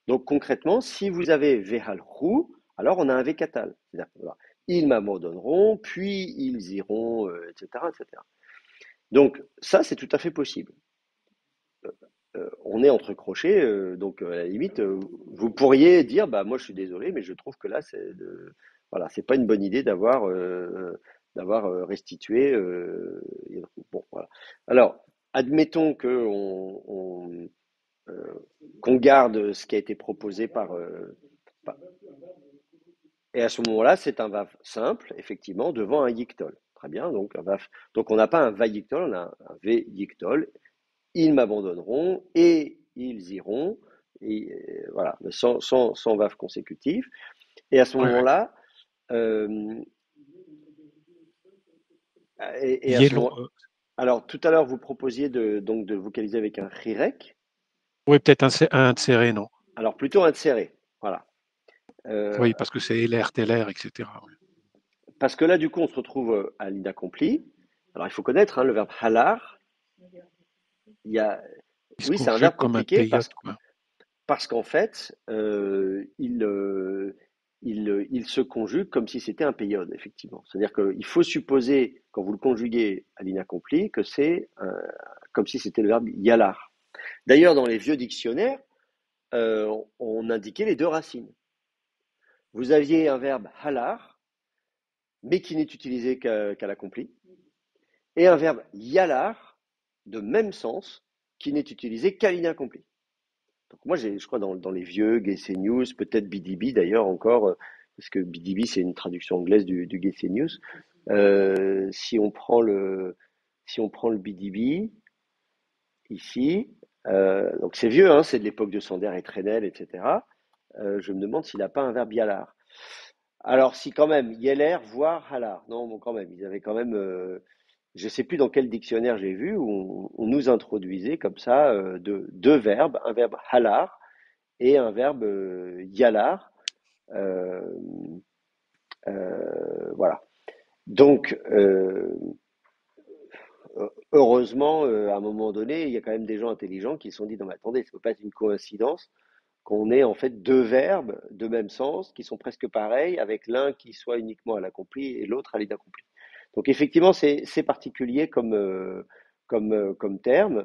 Donc concrètement, si vous avez vehalchu, alors on a un vécatal. C'est-à-dire, voilà, ils m'abandonneront, puis ils iront, etc., etc. Donc ça, c'est tout à fait possible. On est entre crochets, donc à la limite, vous pourriez dire, bah moi je suis désolé, mais je trouve que là, voilà, c'est pas une bonne idée d'avoir restitué. Bon, voilà. Alors, admettons que euh, qu'on garde ce qui a été proposé par- et à ce moment-là, c'est un vav simple, effectivement, devant un yictol. Très bien, donc donc on n'a pas un va yictol, on a un v yictol. Ils m'abandonneront et ils iront, et voilà, mais sans vav consécutif. Et à ce Ouais, ouais. moment-là, euh, et à ce Yellow, moment, alors tout à l'heure vous proposiez donc de vocaliser avec un rirek, oui, peut-être un serré, non? alors plutôt un serré, voilà. Euh, Oui, parce que c'est LR, TLR, etc. Ouais. Parce que là, du coup, on se retrouve à l'inaccompli. Alors, il faut connaître le verbe halar. Il y a, Il se oui, c'est un conjugue verbe comme un compliqué péiote, quoi. parce qu'en fait, il se conjugue comme si c'était un péiode, effectivement. C'est-à-dire qu'il faut supposer, quand vous le conjuguez à l'inaccompli, que c'est comme si c'était le verbe yalar. D'ailleurs, dans les vieux dictionnaires, on indiquait les deux racines. Vous aviez un verbe halar mais qui n'est utilisé qu'à l'accompli, et un verbe yalar, de même sens, qui n'est utilisé qu'à l'inaccompli. Donc moi, je crois, dans les vieux Gaysen News, peut-être BDB d'ailleurs encore, parce que BDB, c'est une traduction anglaise du Gaysen News. Si on prend le BDB, ici, donc c'est vieux, hein, c'est de l'époque de Sander et Trenel, etc. Je me demande s'il n'a pas un verbe yalar. Alors, si quand même, yeler, voire halar. Non, bon, quand même, ils avaient quand même, je ne sais plus dans quel dictionnaire j'ai vu, où on nous introduisait comme ça deux verbes, un verbe halar et un verbe yalar. Euh, voilà. Donc, heureusement, à un moment donné, il y a quand même des gens intelligents qui se sont dit, non mais attendez, ça ne peut pas être une coïncidence qu'on ait en fait deux verbes de même sens qui sont presque pareils, avec l'un qui soit uniquement à l'accompli et l'autre à l'inaccompli. Donc effectivement, c'est particulier comme terme,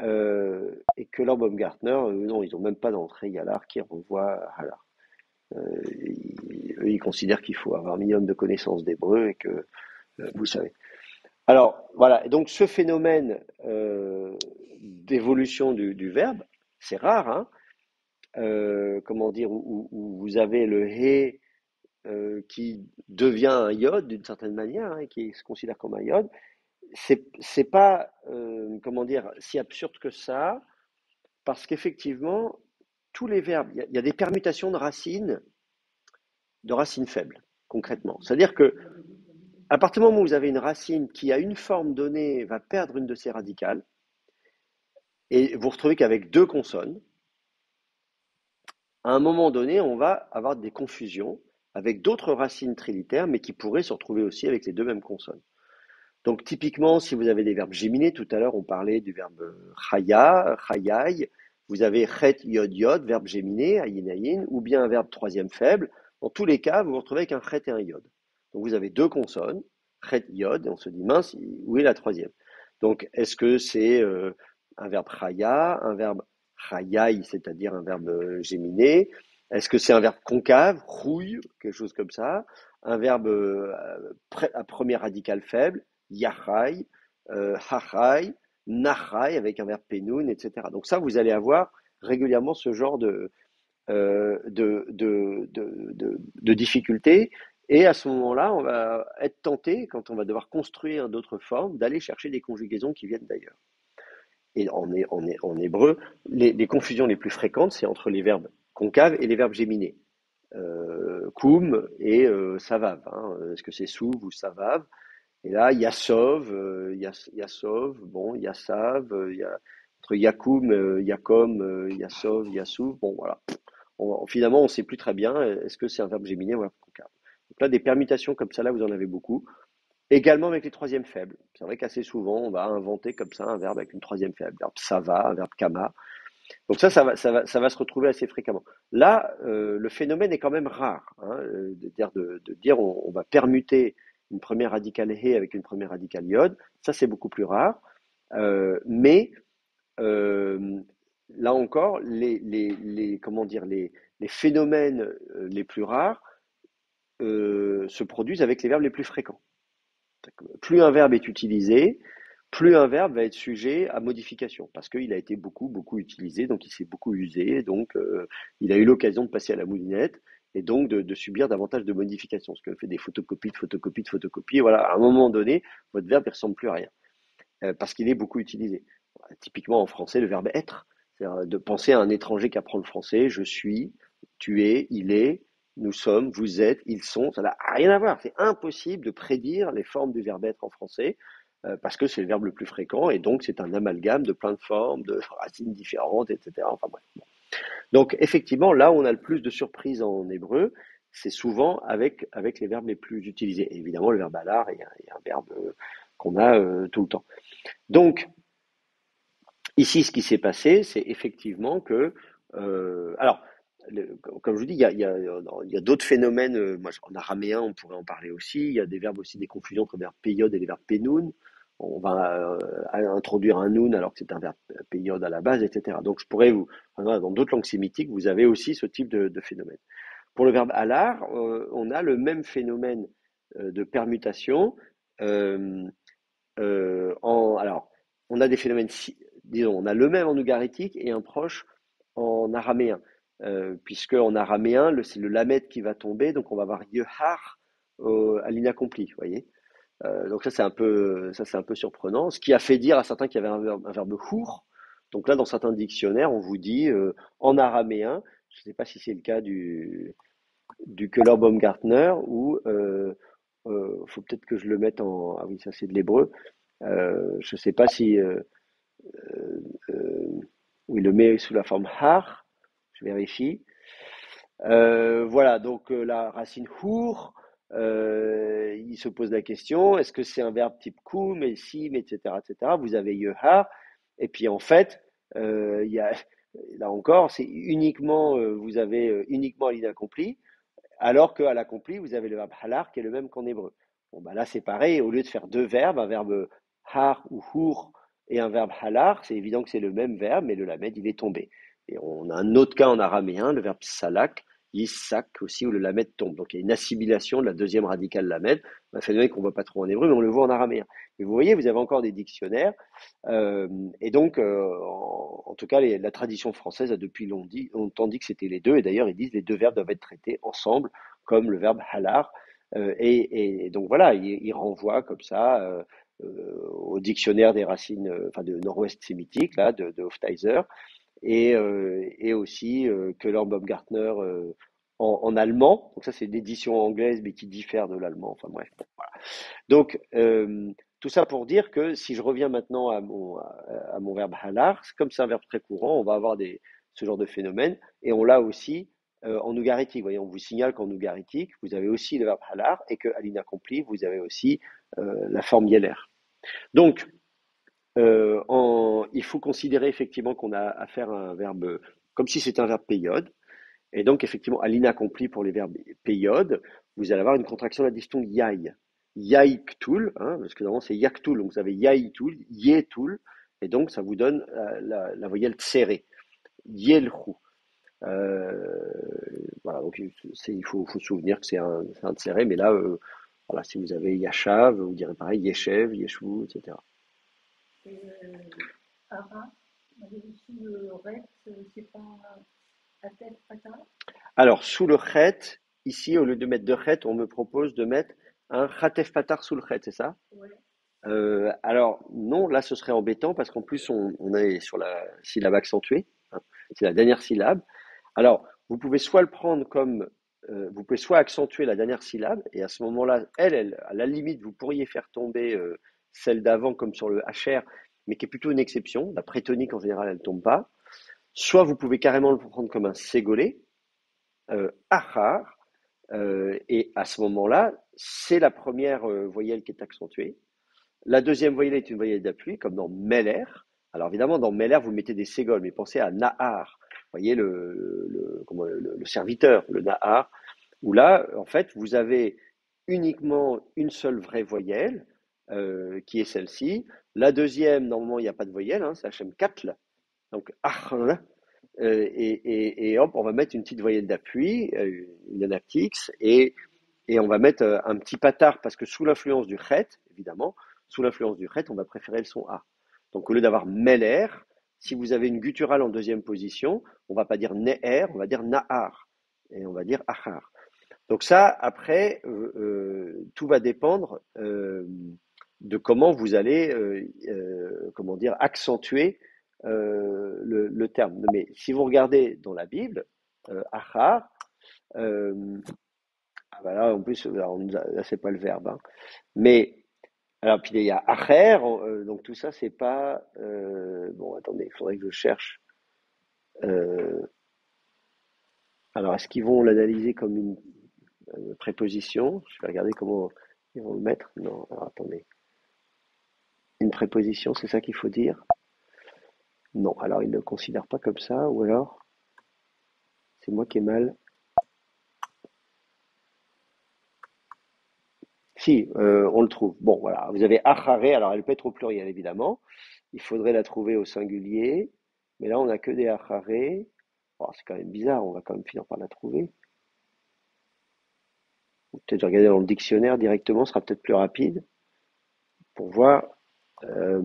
et que leur Baumgartner, non, ils n'ont même pas d'entrée Yalar qui renvoie à Halar. Eux, ils considèrent qu'il faut avoir un minimum de connaissances d'hébreu et que, vous savez. Alors, voilà, et donc ce phénomène d'évolution du verbe, c'est rare, hein, comment dire, où vous avez le hé qui devient un iode d'une certaine manière, hein, qui se considère comme un iode, c'est pas, comment dire, si absurde que ça, parce qu'effectivement, tous les verbes, il y a des permutations de racines faibles, concrètement. C'est-à-dire que à partir du moment où vous avez une racine qui a une forme donnée, va perdre une de ses radicales, et vous retrouvez qu'avec deux consonnes, à un moment donné, on va avoir des confusions avec d'autres racines trilitères, mais qui pourraient se retrouver aussi avec les deux mêmes consonnes. Donc typiquement, si vous avez des verbes géminés, tout à l'heure on parlait du verbe chaya, chayai, vous avez chet, yod, yod, verbe géminé, ayin, ayin, ou bien un verbe troisième faible. Dans tous les cas, vous vous retrouvez avec un chet et un yod. Donc vous avez deux consonnes, chet, yod, et on se dit mince, où est la troisième? Donc est-ce que c'est un verbe chaya, un verbe chayai, c'est-à-dire un verbe géminé? Est-ce que c'est un verbe concave, rouille, quelque chose comme ça? Un verbe à première radicale faible, yachai, hachai, nachai, avec un verbe pénoun, etc. Donc ça, vous allez avoir régulièrement ce genre de difficultés. Et à ce moment-là, on va être tenté, quand on va devoir construire d'autres formes, d'aller chercher des conjugaisons qui viennent d'ailleurs. Et en hébreu, les confusions les plus fréquentes, c'est entre les verbes concaves et les verbes géminés. Koum et savav. Hein. Est-ce que c'est souv ou savav? Et là, Yassov, Yassov, bon, Yassav, entre Yakoum, Yakom, Yassov, Yassouv, bon, voilà. Finalement, on ne sait plus très bien, est-ce que c'est un verbe géminé ou un verbe concave. Donc là, des permutations comme ça, là, vous en avez beaucoup. Également avec les troisièmes faibles. C'est vrai qu'assez souvent, on va inventer comme ça un verbe avec une troisième faible, un verbe sava, un verbe kama. Donc ça va se retrouver assez fréquemment. Là, le phénomène est quand même rare, hein, de dire on va permuter une première radicale hé avec une première radicale iode. Ça, c'est beaucoup plus rare. Mais là encore, comment dire, les phénomènes les plus rares se produisent avec les verbes les plus fréquents. Plus un verbe est utilisé, plus un verbe va être sujet à modification, parce qu'il a été beaucoup, beaucoup utilisé, donc il s'est beaucoup usé, donc il a eu l'occasion de passer à la moulinette, et donc de subir davantage de modifications, ce que fait des photocopies, de photocopies, de photocopies, voilà, à un moment donné, votre verbe ne ressemble plus à rien, parce qu'il est beaucoup utilisé. Typiquement en français, le verbe être, c'est-à-dire de penser à un étranger qui apprend le français, je suis, tu es, il est, nous sommes, vous êtes, ils sont, ça n'a rien à voir. C'est impossible de prédire les formes du verbe être en français parce que c'est le verbe le plus fréquent et donc c'est un amalgame de plein de formes, de racines différentes, etc. Enfin bref. Donc effectivement, là où on a le plus de surprises en hébreu, c'est souvent avec les verbes les plus utilisés. Et évidemment, le verbe alar est un verbe qu'on a tout le temps. Donc, ici, ce qui s'est passé, c'est effectivement que, alors, comme je vous dis, il y a d'autres phénomènes. Moi, en araméen, on pourrait en parler aussi. Il y a des verbes aussi, des confusions entre les verbes période et les verbes pénoun. On va introduire un noun alors que c'est un verbe période à la base, etc. Donc, je pourrais dans d'autres langues sémitiques, vous avez aussi ce type de phénomène. Pour le verbe alar, on a le même phénomène de permutation. euh, alors, on a des phénomènes, disons, on a le même en ougaritique et un proche en araméen, puisque en araméen, c'est le lamed qui va tomber, donc on va avoir yehar à l'inaccompli, vous voyez. Donc ça c'est un peu surprenant, ce qui a fait dire à certains qu'il y avait un verbe hour. Donc là, dans certains dictionnaires, on vous dit en araméen, je ne sais pas si c'est le cas du Keller Baumgartner, ou faut peut-être que je le mette en, ah oui, ça c'est de l'hébreu. Je ne sais pas si euh, il le met sous la forme har, je vérifie. Voilà, donc la racine hour, il se pose la question, est-ce que c'est un verbe type kum, et sim, etc., etc. Vous avez yehar, et puis en fait, il y a, là encore, c'est uniquement, vous avez uniquement l'inaccompli, alors qu'à l'accompli, vous avez le verbe halar qui est le même qu'en hébreu. Bon, bah là, c'est pareil, au lieu de faire deux verbes, un verbe har ou hur et un verbe halar, c'est évident que c'est le même verbe, mais le lamed, il est tombé. Et on a un autre cas en araméen, le verbe salak, yisak aussi, où le lamed tombe. Donc il y a une assimilation de la deuxième radicale lamed, un phénomène qu'on ne voit pas trop en hébreu, mais on le voit en araméen. Mais vous voyez, vous avez encore des dictionnaires, et donc, en tout cas, la tradition française a depuis longtemps dit que c'était les deux, et d'ailleurs, ils disent que les deux verbes doivent être traités ensemble, comme le verbe halar. Et donc voilà, il renvoie comme ça au dictionnaire des racines, enfin de nord-ouest sémitique, là, de Hofsteiser, et aussi Keller Baumgartner en allemand. Donc ça, c'est l'édition anglaise, mais qui diffère de l'allemand. Enfin bref, bon, voilà. Donc, tout ça pour dire que si je reviens maintenant à mon verbe halar, comme c'est un verbe très courant, on va avoir ce genre de phénomène, et on l'a aussi en ougaritique. Vous voyez, on vous signale qu'en ougaritique, vous avez aussi le verbe halar, et qu'à l'inaccompli, vous avez aussi la forme yeler. Donc, il faut considérer effectivement qu'on a affaire à un verbe comme si c'était un verbe période, et donc effectivement à l'inaccompli pour les verbes période, vous allez avoir une contraction de la diphtongue yai. Yaiktul, hein, parce que normalement c'est yaktul, donc vous avez yaitul, yetul, et donc ça vous donne la voyelle tséré, yelchou. Voilà, donc il faut se souvenir que c'est un tséré, mais là, voilà, si vous avez yashav, vous direz pareil, yeshev, yeshvu, etc. Et Ara, sous le Ret, c'est pas à tête fatale. Alors, sous le chet, ici, au lieu de mettre de chet, on me propose de mettre un chatef patar sous le chet, c'est ça? Ouais. Alors, non, là, ce serait embêtant parce qu'en plus, on est sur la syllabe accentuée, hein, c'est la dernière syllabe. Alors, vous pouvez soit le prendre comme, vous pouvez soit accentuer la dernière syllabe, et à ce moment-là, à la limite, vous pourriez faire tomber celle d'avant comme sur le HR, mais qui est plutôt une exception. La prétonique, en général, elle ne tombe pas. Soit vous pouvez carrément le prendre comme un ségolé, achar, et à ce moment-là, c'est la première voyelle qui est accentuée. La deuxième voyelle est une voyelle d'appui, comme dans Meller. Alors évidemment, dans Meller, vous mettez des ségoles, mais pensez à Nahar. Vous voyez le serviteur, le Nahar, où là, en fait, vous avez uniquement une seule vraie voyelle, qui est celle-ci. La deuxième, normalement, il n'y a pas de voyelle, hein, c'est Hachem Katl. Donc, Achn, et hop, on va mettre une petite voyelle d'appui, une anaptix, et on va mettre un petit patard, parce que sous l'influence du chet, évidemment, sous l'influence du chet, on va préférer le son A. Donc au lieu d'avoir meler, si vous avez une gutturale en deuxième position, on va pas dire ne'er, on va dire na'ar, et on va dire achar. Donc ça, après, tout va dépendre de comment vous allez, comment dire, accentuer le terme. Mais si vous regardez dans la Bible, achar, ah bah là, en plus, là, c'est pas le verbe, hein. Mais, alors, puis il y a acher, donc tout ça, c'est pas. Bon, attendez, il faudrait que je cherche. Euh, alors, est-ce qu'ils vont l'analyser comme une préposition? Je vais regarder comment ils vont le mettre. Non, alors attendez. Une préposition, c'est ça qu'il faut dire? Non, alors ils ne le considèrent pas comme ça, ou alors c'est moi qui ai mal. Si, on le trouve. Bon, voilà, vous avez acharé, alors elle peut être au pluriel évidemment. Il faudrait la trouver au singulier, mais là on n'a que des acharé. Oh, c'est quand même bizarre, on va quand même finir par la trouver. Peut-être regarder dans le dictionnaire directement, ce sera peut-être plus rapide pour voir. Euh,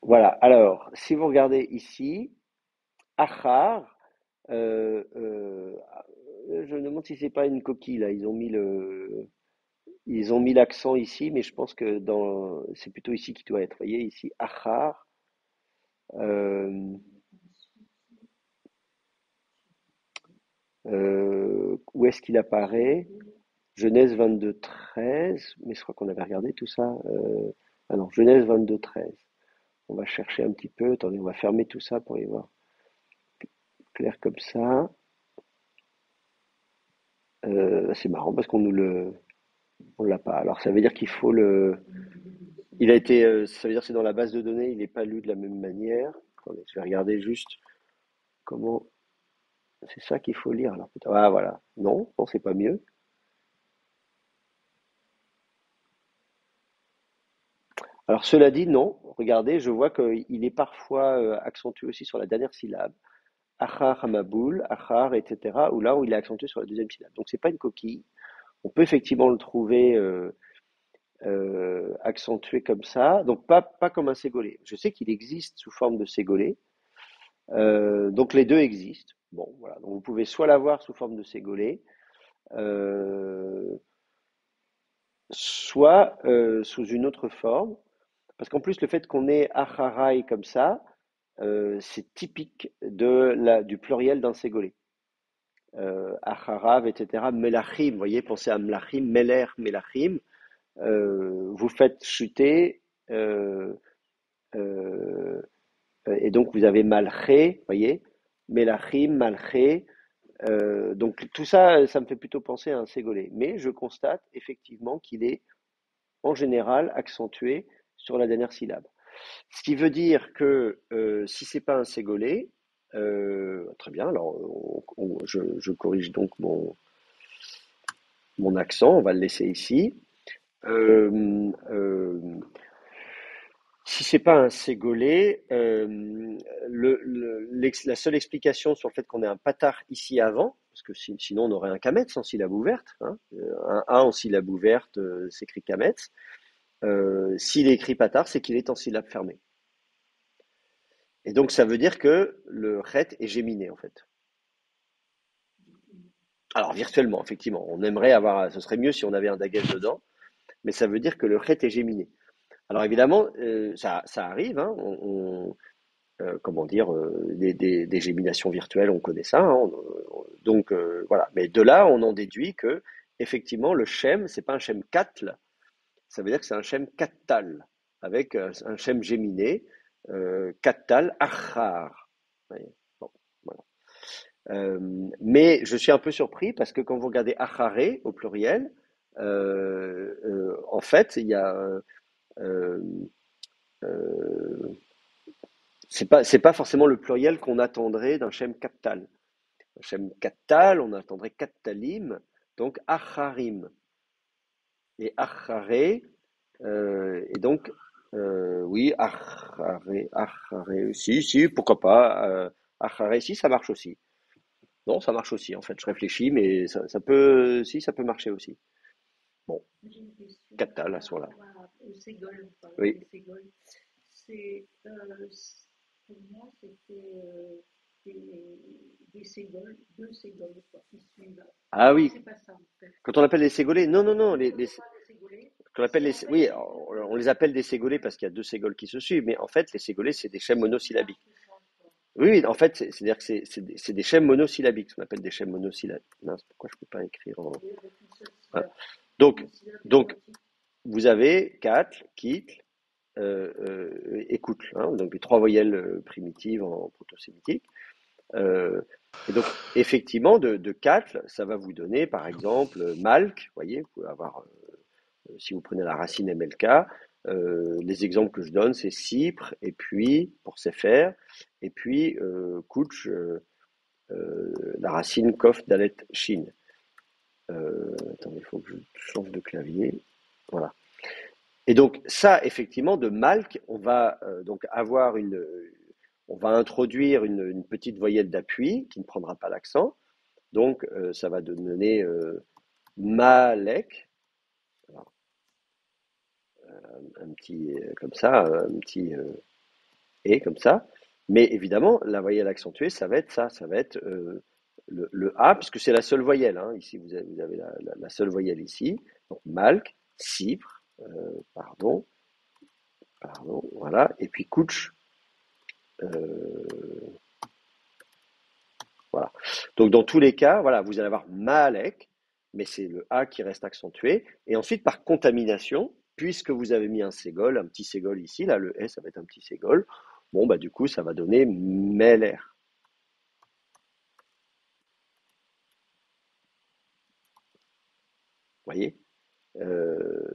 voilà. Alors, si vous regardez ici, achar, euh, euh, je me demande si c'est pas une coquille là. Ils ont mis l'accent ici, mais je pense que c'est plutôt ici qui doit être. Vous voyez ici, achar. euh, où est-ce qu'il apparaît? Genèse 22, 13, mais je crois qu'on avait regardé tout ça. Ah non, Genèse 22, 13. On va chercher un petit peu. Attendez, on va fermer tout ça pour y voir clair comme ça. C'est marrant parce on l'a pas. Alors ça veut dire qu'il faut il a été, ça veut dire que c'est dans la base de données, il n'est pas lu de la même manière. Attendez, je vais regarder juste comment. C'est ça qu'il faut lire. Alors, ah voilà. Non, non, c'est pas mieux. Alors cela dit, non. Regardez, je vois qu'il est parfois accentué aussi sur la dernière syllabe. Achar hamaboul, achar, etc. Ou là où il est accentué sur la deuxième syllabe. Donc c'est pas une coquille. On peut effectivement le trouver accentué comme ça. Donc pas comme un ségolé. Je sais qu'il existe sous forme de ségolé. Donc les deux existent. Bon, voilà. Donc vous pouvez soit l'avoir sous forme de ségolé, euh, soit sous une autre forme. Parce qu'en plus, le fait qu'on ait acharai comme ça, c'est typique du pluriel d'un ségolé. Acharav, etc. Melachim, vous voyez, pensez à Melachim, Meler, Melachim. Vous faites chuter, euh, euh, et donc vous avez Malché, vous voyez, Melachim, Malché. Donc tout ça, ça me fait plutôt penser à un ségolé. Mais je constate effectivement qu'il est en général accentué sur la dernière syllabe. Ce qui veut dire que si c'est pas un ségolé, très bien, alors je corrige donc mon accent, on va le laisser ici. Euh, Si c'est pas un ségolé, la seule explication sur le fait qu'on ait un patar ici avant, parce que sinon on aurait un kametz en syllabe ouverte, hein, un A en syllabe ouverte s'écrit kametz. S'il est écrit patar, c'est qu'il est en syllabe fermée. Et donc ça veut dire que le chet est géminé en fait. Alors virtuellement, effectivement, on aimerait ce serait mieux si on avait un dagesh dedans, mais ça veut dire que le chet est géminé. Alors évidemment, ça arrive, hein, comment dire, des géminations virtuelles, on connaît ça, hein, donc voilà. Mais de là, on en déduit que effectivement le shem, c'est pas un shem katl, ça veut dire que c'est un shem kattal avec un shem géminé, kattal achar. Bon, voilà. Mais je suis un peu surpris parce que quand vous regardez acharé au pluriel, en fait, il y a euh, euh, c'est pas forcément le pluriel qu'on attendrait d'un shem kaptal. Un shem kaptal, on attendrait kaptalim, donc acharim. Et acharé, et donc, oui, acharé, si, pourquoi pas. Acharé, si, ça marche aussi. Non, ça marche aussi, en fait. Je réfléchis, mais ça peut marcher aussi. Bon, J'ai une question kaptal à ce par moment-là. rapport au Ségol. On parlait Oui. des Ségols. C'est, pour moi, c'était des Ségols, deux Ségols, quoi, qui suivent. Ah Mais oui, c'est pas ça, en fait. quand on appelle les ségolés, non, non, non, On ne pas des Ségolais. qu'on appelle C'est en fait oui, des. on les appelle des ségolés parce qu'il y a deux ségoles qui se suivent, mais en fait, les ségolés, c'est des schèmes C'est une marque monosyllabiques. qui change, quoi. Oui, oui, en fait, c'est-à-dire que c'est des schèmes monosyllabiques, ce qu'on appelle des schèmes monosyllabiques. Mince, pourquoi je peux pas écrire en... Oui, avec une seule Voilà. syllabe. Donc, Une syllabe donc, identique. vous avez katl, kitl, et koutl, hein, donc les trois voyelles primitives en proto-sémitique. Euh, et donc, effectivement, de katl, ça va vous donner, par exemple, malk, vous voyez, vous pouvez avoir si vous prenez la racine MLK, les exemples que je donne, c'est Cypre, et puis, pour Sefer, et puis Kouch, la racine Kof, Dalet, Shin. Attendez, il faut que je change de clavier. Voilà. Et donc, ça, effectivement, de Malk, on va donc avoir on va introduire une petite voyelle d'appui qui ne prendra pas l'accent. Donc, ça va donner Malek. Alors, un petit comme ça, un petit et comme ça. Mais évidemment, la voyelle accentuée, ça va être ça. Ça va être le A, puisque c'est la seule voyelle. Hein. Ici, vous avez la seule voyelle ici. Donc, Malk, Cypre, pardon, voilà. Et puis, Couch. Voilà. Donc dans tous les cas, voilà, vous allez avoir Malek, mais c'est le A qui reste accentué. Et ensuite, par contamination, puisque vous avez mis un ségol, un petit ségol ici, là, le S, ça va être un petit ségol. Bon, bah du coup, ça va donner Meller. Vous voyez?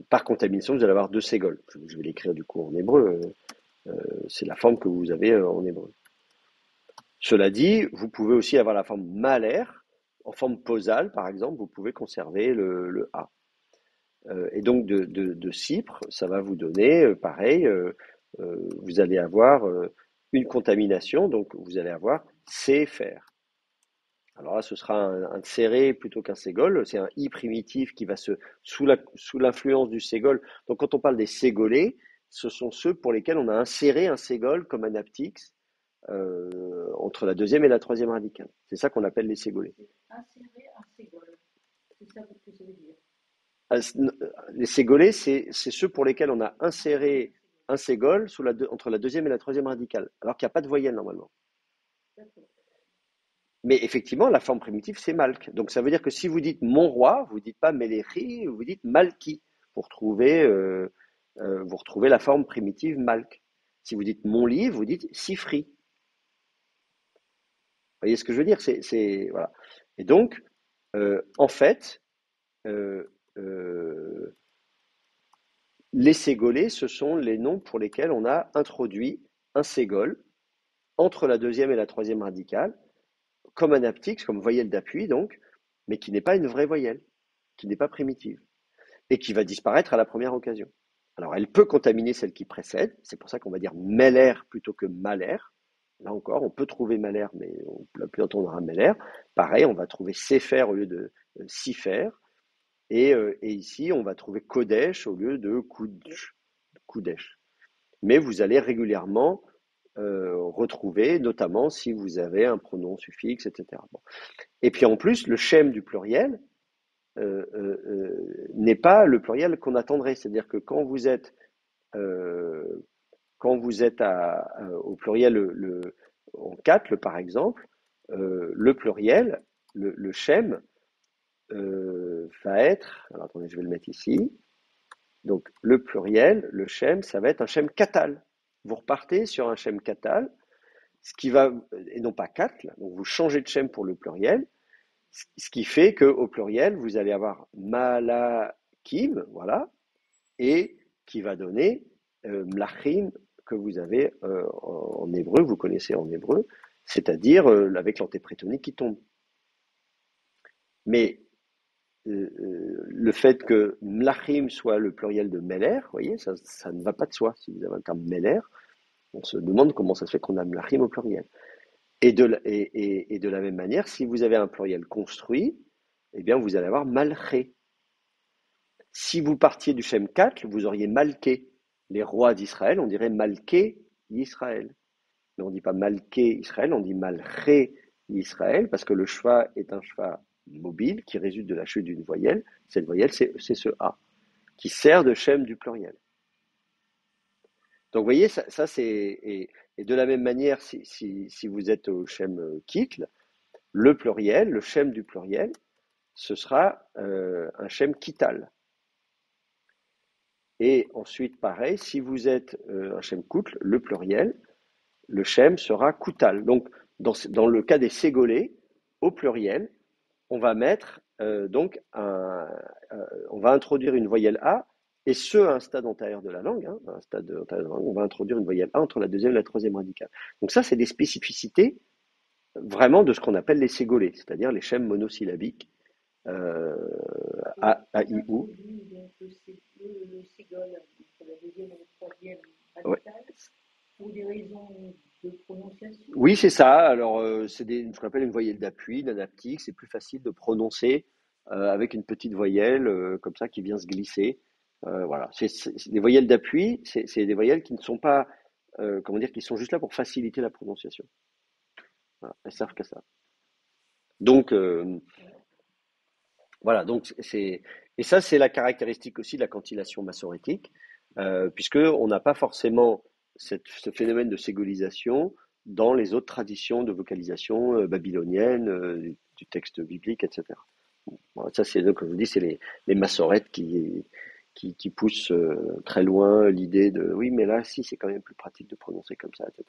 Par contamination, vous allez avoir deux ségols. Je vais l'écrire du coup en hébreu. C'est la forme que vous avez en hébreu. Cela dit, vous pouvez aussi avoir la forme Maler, en forme posale, par exemple, vous pouvez conserver le A. Et donc de Cypre, ça va vous donner, pareil, vous allez avoir une contamination, donc vous allez avoir Sefer. Alors là, ce sera un serré plutôt qu'un ségol, c'est un I primitif qui va sous l'influence du ségol. Donc quand on parle des ségolés, ce sont ceux pour lesquels on a inséré un ségol comme un aptix entre la deuxième et la troisième radicale. C'est ça qu'on appelle les ségolés. Insérer un ségol. C'est ça que ça veut dire. Les ségolés, c'est ceux pour lesquels on a inséré un ségol entre la deuxième et la troisième radicale, alors qu'il n'y a pas de voyelle normalement. Mais effectivement, la forme primitive, c'est Malk. Donc ça veut dire que si vous dites mon roi, vous ne dites pas Melechi, vous dites Malki. Vous retrouvez la forme primitive Malk. Si vous dites mon livre, vous dites Sifri. Vous voyez ce que je veux dire? Voilà. Et donc, en fait, les ségolés, ce sont les noms pour lesquels on a introduit un ségol entre la deuxième et la troisième radicale, comme un aptix, comme voyelle d'appui donc, mais qui n'est pas une vraie voyelle, qui n'est pas primitive, et qui va disparaître à la première occasion. Alors elle peut contaminer celle qui précède, c'est pour ça qu'on va dire Meller plutôt que Maler. Là encore, on peut trouver Maler, mais la plupart on aura Meller. Pareil, on va trouver Sefer au lieu de Sifer. Et ici, on va trouver Kodesh au lieu de Kudesh. Mais vous allez régulièrement retrouver, notamment si vous avez un pronom suffixe, etc. Bon. Et puis en plus, le schème du pluriel n'est pas le pluriel qu'on attendrait. C'est-à-dire que quand vous êtes au pluriel en 4, par exemple, le pluriel, le schème, va être, alors attendez, je vais le mettre ici, donc le pluriel, le schème, ça va être un schème catal. Vous repartez sur un schème catal, ce qui va, et non pas 4, là, donc vous changez de schème pour le pluriel, ce qui fait qu'au pluriel, vous allez avoir malakim, voilà, et qui va donner mlachim que vous avez en hébreu, vous connaissez en hébreu, c'est-à-dire avec l'antéprétonique qui tombe. Mais le fait que mlachim soit le pluriel de meler, vous voyez, ça ne va pas de soi. Si vous avez un terme meler, on se demande comment ça se fait qu'on a mlachim au pluriel. Et de la même manière, si vous avez un pluriel construit, eh bien vous allez avoir malché. Si vous partiez du Shem 4, vous auriez malké. Les rois d'Israël, on dirait malké Israël. Mais on ne dit pas malké Israël, on dit malché Israël, parce que le schwa est un schwa mobile qui résulte de la chute d'une voyelle. Cette voyelle, c'est ce A, qui sert de schème du pluriel. Donc vous voyez, ça c'est. Et de la même manière, si vous êtes au schème kitl, le pluriel, le schème du pluriel, ce sera un schème kital. Et ensuite, pareil, si vous êtes un schème couple, le pluriel, le schème sera koutal. Donc, dans le cas des ségolés, au pluriel, on va mettre on va introduire une voyelle A, et ce à un stade antérieur de la langue, on va introduire une voyelle A entre la deuxième et la troisième radicale. Donc ça, c'est des spécificités vraiment de ce qu'on appelle les ségolés, c'est-à-dire les schèmes monosyllabiques. A, I, U. Le ségol entre la deuxième et la troisième Ouais. radicale, pour des raisons de prononciation. Oui, c'est ça. Alors, c'est ce qu'on appelle une voyelle d'appui, une anaptique. C'est plus facile de prononcer avec une petite voyelle comme ça qui vient se glisser. Voilà. C'est des voyelles d'appui. C'est des voyelles qui ne sont pas, comment dire, qui sont juste là pour faciliter la prononciation. Voilà. Elles servent qu'à ça. Donc, voilà. Donc, et ça, c'est la caractéristique aussi de la cantillation massorétique, puisque on n'a pas forcément ce phénomène de ségolisation dans les autres traditions de vocalisation babylonienne, du texte biblique, etc. Voilà, ça, c'est donc, comme je vous dis, c'est les massorètes qui poussent très loin l'idée de oui, mais là, si, c'est quand même plus pratique de prononcer comme ça, etc.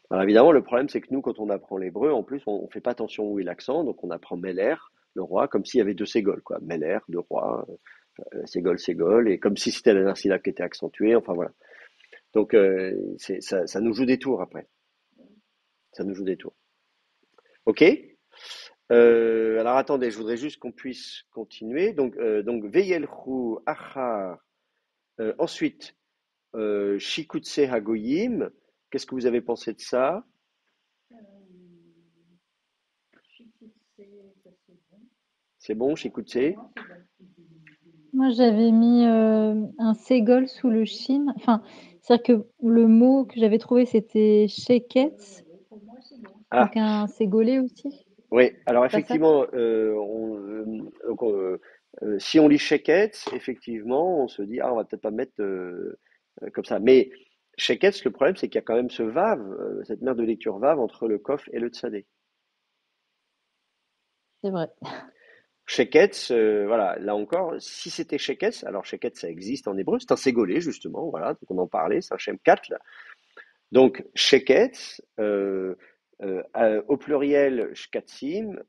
Alors évidemment, le problème, c'est que nous, quand on apprend l'hébreu, en plus, on ne fait pas attention où est l'accent, donc on apprend Meller, le roi, comme s'il y avait deux ségoles, quoi. Meller, le roi, ségole, ségole, et comme si c'était la dernière syllabe qui était accentuée, enfin voilà. Donc ça nous joue des tours après. Ça nous joue des tours. Ok. Alors attendez, je voudrais juste qu'on puisse continuer. Donc Veyelchu Achar. Ensuite, Shikutse Hagoyim. Qu'est-ce que vous avez pensé de ça? Euh, Chikutse, ça c'est bon. C'est bon, Shikutse? Pour moi, c'est bon. Moi, j'avais mis un ségol sous le shin. Enfin, c'est-à-dire que le mot que j'avais trouvé, c'était sheketz, Pour moi, c'est bon. Ah, donc un ségolé aussi. oui. Alors C'est pas ça? effectivement, si on lit Sheketz, effectivement, on se dit ah on va peut-être pas mettre comme ça. Mais Sheketz, le problème c'est qu'il y a quand même ce vav, cette mère de lecture vav entre le kof et le tsadé. C'est vrai. Sheketz, voilà, là encore, si c'était Sheketz, alors Sheketz ça existe en hébreu, c'est un ségolé justement, voilà, donc on en parlait, c'est un shem 4 là. Donc Sheketz, au pluriel shkatsim,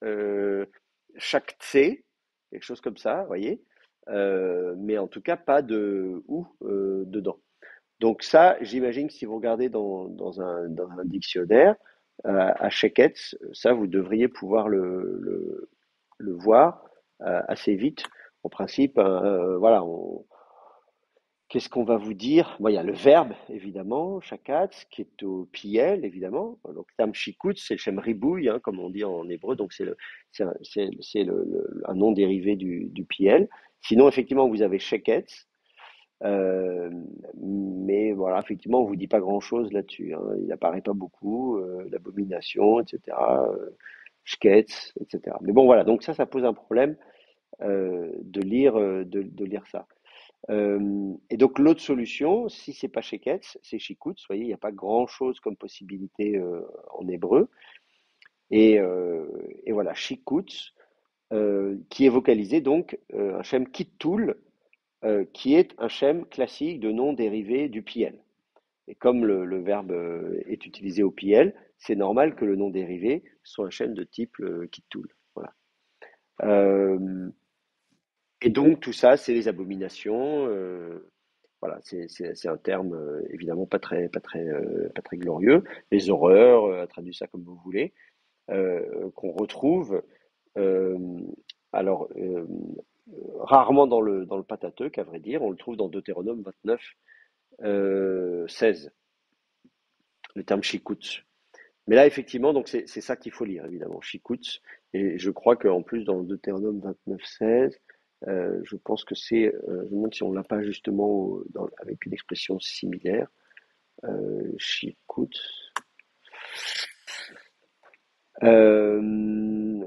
shaktse, quelque chose comme ça, vous voyez, mais en tout cas pas de ou dedans. Donc ça, j'imagine que si vous regardez dans un dictionnaire, à Sheketz, ça vous devriez pouvoir le voir assez vite. En principe, voilà, qu'est-ce qu'on va vous dire? Bon, il y a le verbe, évidemment, shakatz, qui est au piel, évidemment. Donc, tam shikutz, c'est le shem ribouille, hein, comme on dit en hébreu, donc c'est un nom dérivé du piel. Sinon, effectivement, vous avez sheketz, mais voilà, effectivement, on vous dit pas grand-chose là-dessus, hein. Il apparaît pas beaucoup, l'abomination, etc., shketz, etc. Mais bon, voilà, donc ça pose un problème de lire ça. Et donc l'autre solution, si c'est pas Sheketz, c'est Shikutz. Vous voyez, il n'y a pas grand-chose comme possibilité en hébreu. Et, euh, et voilà, Shikutz, qui est vocalisé donc un shem Kittul, qui est un shem classique de nom dérivé du piel. Et comme le verbe est utilisé au piel, c'est normal que le nom dérivé soit un shem de type Kittul. Voilà. Euh, et donc tout ça, c'est les abominations. Voilà, c'est un terme évidemment pas très glorieux. Les horreurs, traduit ça comme vous voulez, qu'on retrouve euh, alors rarement dans le Pentateuque, à vrai dire. On le trouve dans Deutéronome 29, 16, le terme shikutz. Mais là, effectivement, donc c'est ça qu'il faut lire, évidemment, shikutz. Et je crois qu'en plus, dans Deutéronome 29, 16, je pense que je me demande si on l'a pas justement avec une expression similaire. Shikutz. Euh,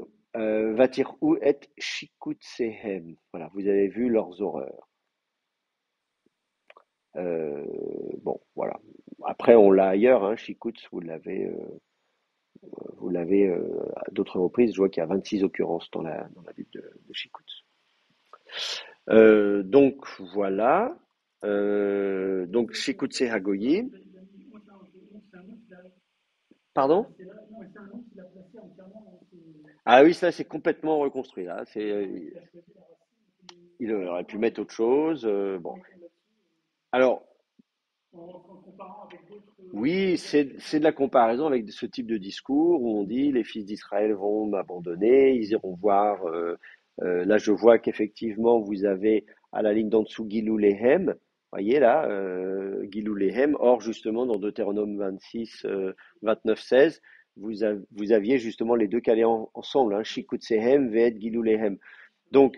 Vatir'u et shikutsehem. Voilà, vous avez vu leurs horreurs. Euh, bon, voilà. Après, on l'a ailleurs, hein, shikutz, vous l'avez à d'autres reprises. Je vois qu'il y a 26 occurrences dans la Bible de shikutz. Donc, voilà. Donc, shikutse hagoyim. Moi, c'est un nom qu'il a. Pardon? Non, c'est un nom qu'il a placé entièrement dans ses. Ah oui, ça, c'est complètement reconstruit, là. Il a choisi la racine. Il aurait pu mettre autre chose. Bon. En mettant là-dessus, Alors, en comparant avec d'autres. oui, c'est de la comparaison avec ce type de discours où on dit les fils d'Israël vont m'abandonner, ils iront voir. Là, je vois qu'effectivement, vous avez à la ligne d'en dessous Gilou Lehem. Voyez là, Gilou Lehem. Or, justement, dans Deutéronome 26, 29, 16, vous aviez justement les deux calés ensemble, hein, Shikutsehem, Ve'et Gilou Lehem. Donc,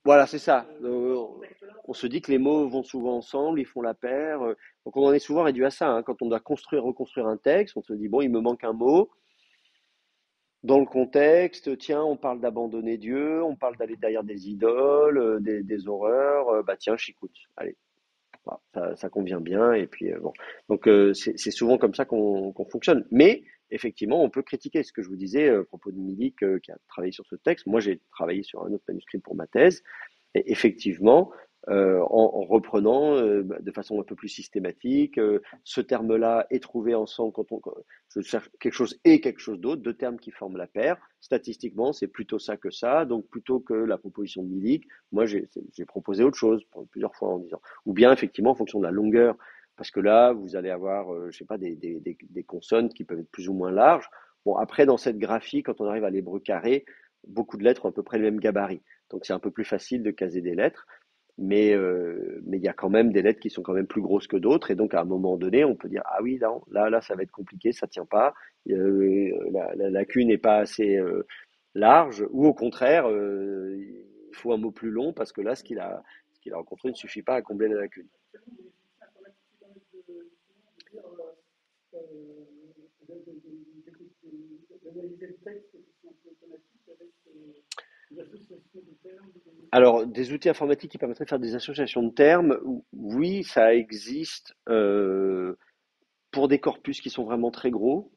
voilà, c'est ça. On se dit que les mots vont souvent ensemble, ils font la paire. Donc, on en est souvent réduit à ça, hein. Quand on doit construire, reconstruire un texte, on se dit, bon, il me manque un mot. Dans le contexte, tiens, on parle d'abandonner Dieu, on parle d'aller derrière des idoles, des horreurs. Bah tiens, j'écoute. Allez, voilà, ça convient bien. Et puis bon, donc c'est souvent comme ça qu'on fonctionne. Mais effectivement, on peut critiquer ce que je vous disais à propos de Milik qui a travaillé sur ce texte. Moi, j'ai travaillé sur un autre manuscrit pour ma thèse. Et effectivement, en reprenant de façon un peu plus systématique, ce terme-là est trouvé ensemble quand je cherche quelque chose et quelque chose d'autre, deux termes qui forment la paire. Statistiquement, c'est plutôt ça que ça. Donc, plutôt que la proposition de Milik, moi, j'ai proposé autre chose plusieurs fois en disant. Ou bien, effectivement, en fonction de la longueur, parce que là, vous allez avoir, je sais pas, des consonnes qui peuvent être plus ou moins larges. Bon, après, dans cette graphie, quand on arrive à l'hébreu carré, beaucoup de lettres ont à peu près le même gabarit. Donc c'est un peu plus facile de caser des lettres, mais il y a quand même des lettres qui sont quand même plus grosses que d'autres, et donc à un moment donné, on peut dire ah oui, là, ça va être compliqué, ça tient pas, la lacune n'est pas assez large, ou au contraire, il faut un mot plus long parce que là, ce qu'il a rencontré ne suffit pas à combler la lacune. Alors, des outils informatiques qui permettraient de faire des associations de termes, oui, ça existe pour des corpus qui sont vraiment très gros.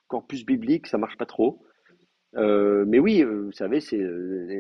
Corpus biblique, ça marche pas trop. Mais oui, vous savez,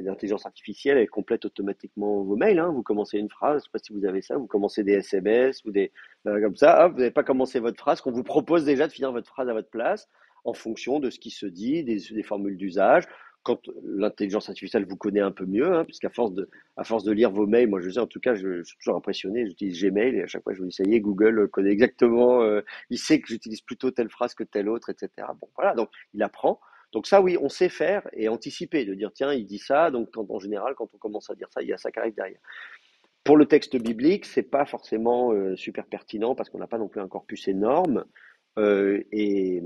l'intelligence artificielle, elle complète automatiquement vos mails, hein. Vous commencez une phrase, je sais pas si vous avez ça, vous commencez des SMS ou des comme ça, hop, vous n'avez pas commencé votre phrase, qu'on vous propose déjà de finir votre phrase à votre place en fonction de ce qui se dit, des formules d'usage. Quand l'intelligence artificielle vous connaît un peu mieux, hein, puisqu'à force de lire vos mails, moi je sais en tout cas, je suis toujours impressionné, j'utilise Gmail et à chaque fois je me dis ça y est, Google connaît exactement, il sait que j'utilise plutôt telle phrase que telle autre, etc. Bon, voilà, donc il apprend. Donc ça, oui, on sait faire et anticiper, de dire, tiens, il dit ça, donc en général, quand on commence à dire ça, il y a ça qui arrive derrière. Pour le texte biblique, c'est pas forcément super pertinent parce qu'on n'a pas non plus un corpus énorme. Et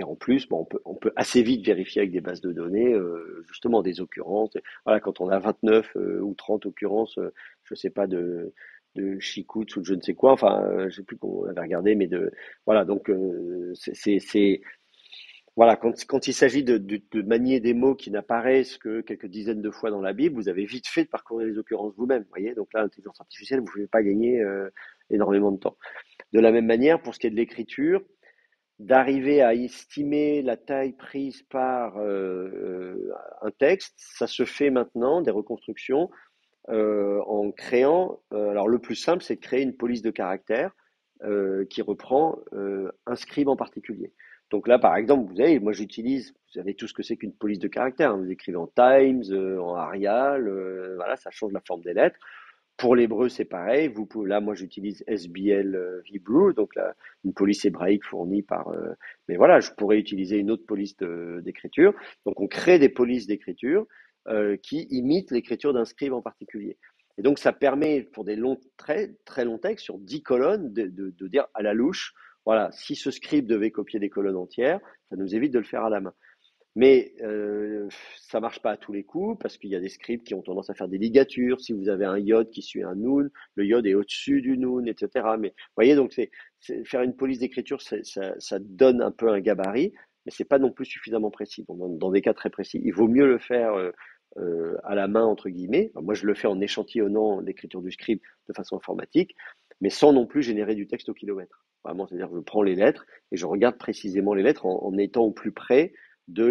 en plus, bon, on peut assez vite vérifier avec des bases de données, justement, des occurrences. Voilà, quand on a 29 ou 30 occurrences, je sais pas, de Chikoutz ou de je ne sais quoi, enfin, je sais plus qu'on avait regardé, mais voilà, donc voilà, quand il s'agit de manier des mots qui n'apparaissent que quelques dizaines de fois dans la Bible, vous avez vite fait de parcourir les occurrences vous-même, vous voyez. Donc là, l'intelligence artificielle, vous ne pouvez pas gagner énormément de temps. De la même manière, pour ce qui est de l'écriture, d'arriver à estimer la taille prise par un texte, ça se fait maintenant, des reconstructions, en créant, alors le plus simple, c'est de créer une police de caractères qui reprend un scribe en particulier. Donc là, par exemple, moi vous savez tout ce que c'est qu'une police de caractères, hein. Vous écrivez en Times, en Arial, voilà, ça change la forme des lettres. Pour l'hébreu, c'est pareil. Là, moi, j'utilise SBL Hebrew, donc là, une police hébraïque fournie par. Mais voilà, je pourrais utiliser une autre police d'écriture. Donc, on crée des polices d'écriture qui imitent l'écriture d'un scribe en particulier. Et donc, ça permet, pour des très, très longs textes, sur 10 colonnes, de dire à la louche, voilà, si ce scribe devait copier des colonnes entières, ça nous évite de le faire à la main. Mais ça marche pas à tous les coups parce qu'il y a des scripts qui ont tendance à faire des ligatures. Si vous avez un yod qui suit un noun, le yod est au-dessus du noun, etc. Mais vous voyez, donc faire une police d'écriture, ça donne un peu un gabarit, mais c'est pas non plus suffisamment précis. Dans des cas très précis, il vaut mieux le faire à la main entre guillemets. Enfin, moi, je le fais en échantillonnant l'écriture du script de façon informatique, mais sans non plus générer du texte au kilomètre. Vraiment, c'est-à-dire je prends les lettres et je regarde précisément les lettres en étant au plus près de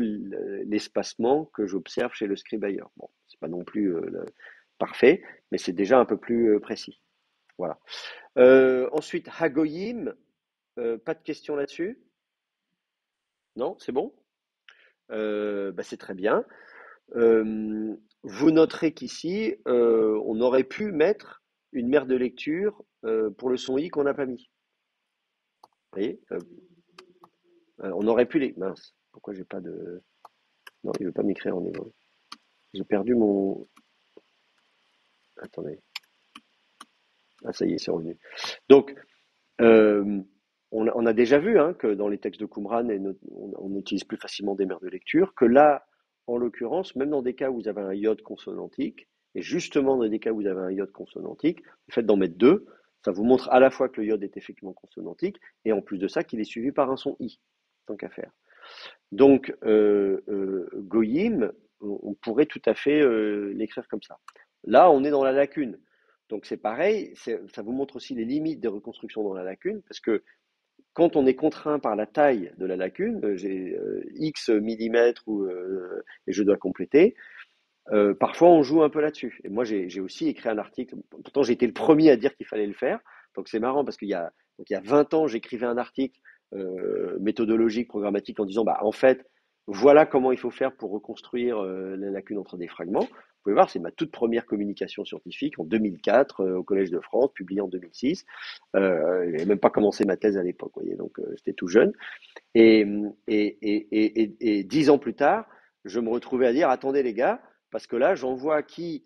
l'espacement que j'observe chez le scribe ailleurs. Bon, c'est pas non plus parfait, mais c'est déjà un peu plus précis. Voilà. Ensuite, Hagoyim, pas de questions là-dessus? Non, c'est bon? C'est très bien. Vous noterez qu'ici, on aurait pu mettre une mère de lecture pour le son I qu'on n'a pas mis. Vous voyez? On aurait pu les. Mince, pourquoi j'ai pas de. Non, il veut pas m'écrire en hébreu. J'ai perdu mon. Attendez. Ah, ça y est, c'est revenu. Donc, euh, on a déjà vu hein, que dans les textes de Qumran, on utilise plus facilement des mères de lecture, que là, en l'occurrence, même dans des cas où vous avez un iode consonantique, et justement dans des cas où vous avez un iode consonantique, le fait d'en mettre deux, ça vous montre à la fois que le iode est effectivement consonantique, et en plus de ça, qu'il est suivi par un son i, tant qu'à faire. Donc, Goyim, on pourrait tout à fait l'écrire comme ça. Là, on est dans la lacune. Donc c'est pareil, ça vous montre aussi les limites des reconstructions dans la lacune, parce que quand on est contraint par la taille de la lacune, j'ai X millimètres et je dois compléter, parfois on joue un peu là-dessus. Et moi j'ai aussi écrit un article, pourtant j'ai été le premier à dire qu'il fallait le faire, donc c'est marrant parce qu'il y a 20 ans j'écrivais un article méthodologique, programmatique en disant bah en fait voilà comment il faut faire pour reconstruire la lacune entre des fragments. Vous pouvez voir, c'est ma toute première communication scientifique en 2004 au Collège de France, publiée en 2006. Je n'avais même pas commencé ma thèse à l'époque, vous voyez, donc j'étais tout jeune. Et 10 ans plus tard, je me retrouvais à dire, attendez les gars, parce que là, j'en vois qui,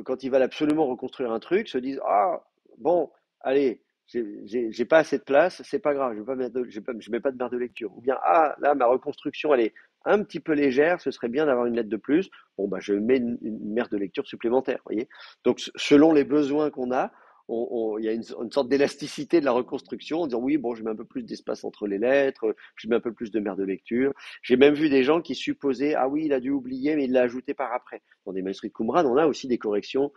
quand ils veulent absolument reconstruire un truc, se disent, ah, bon, allez, j'ai pas assez de place, c'est pas grave, je mets pas de barre de lecture. Ou bien, ah, là, ma reconstruction, elle est un petit peu légère, ce serait bien d'avoir une lettre de plus. Bon, bah, je mets une mère de lecture supplémentaire, vous voyez. Donc, selon les besoins qu'on a, il y a une sorte d'élasticité de la reconstruction en disant oui, bon, je mets un peu plus d'espace entre les lettres, je mets un peu plus de mère de lecture. J'ai même vu des gens qui supposaient ah oui, il a dû oublier, mais il l'a ajouté par après. Dans des manuscrits de Qumran, on a aussi des corrections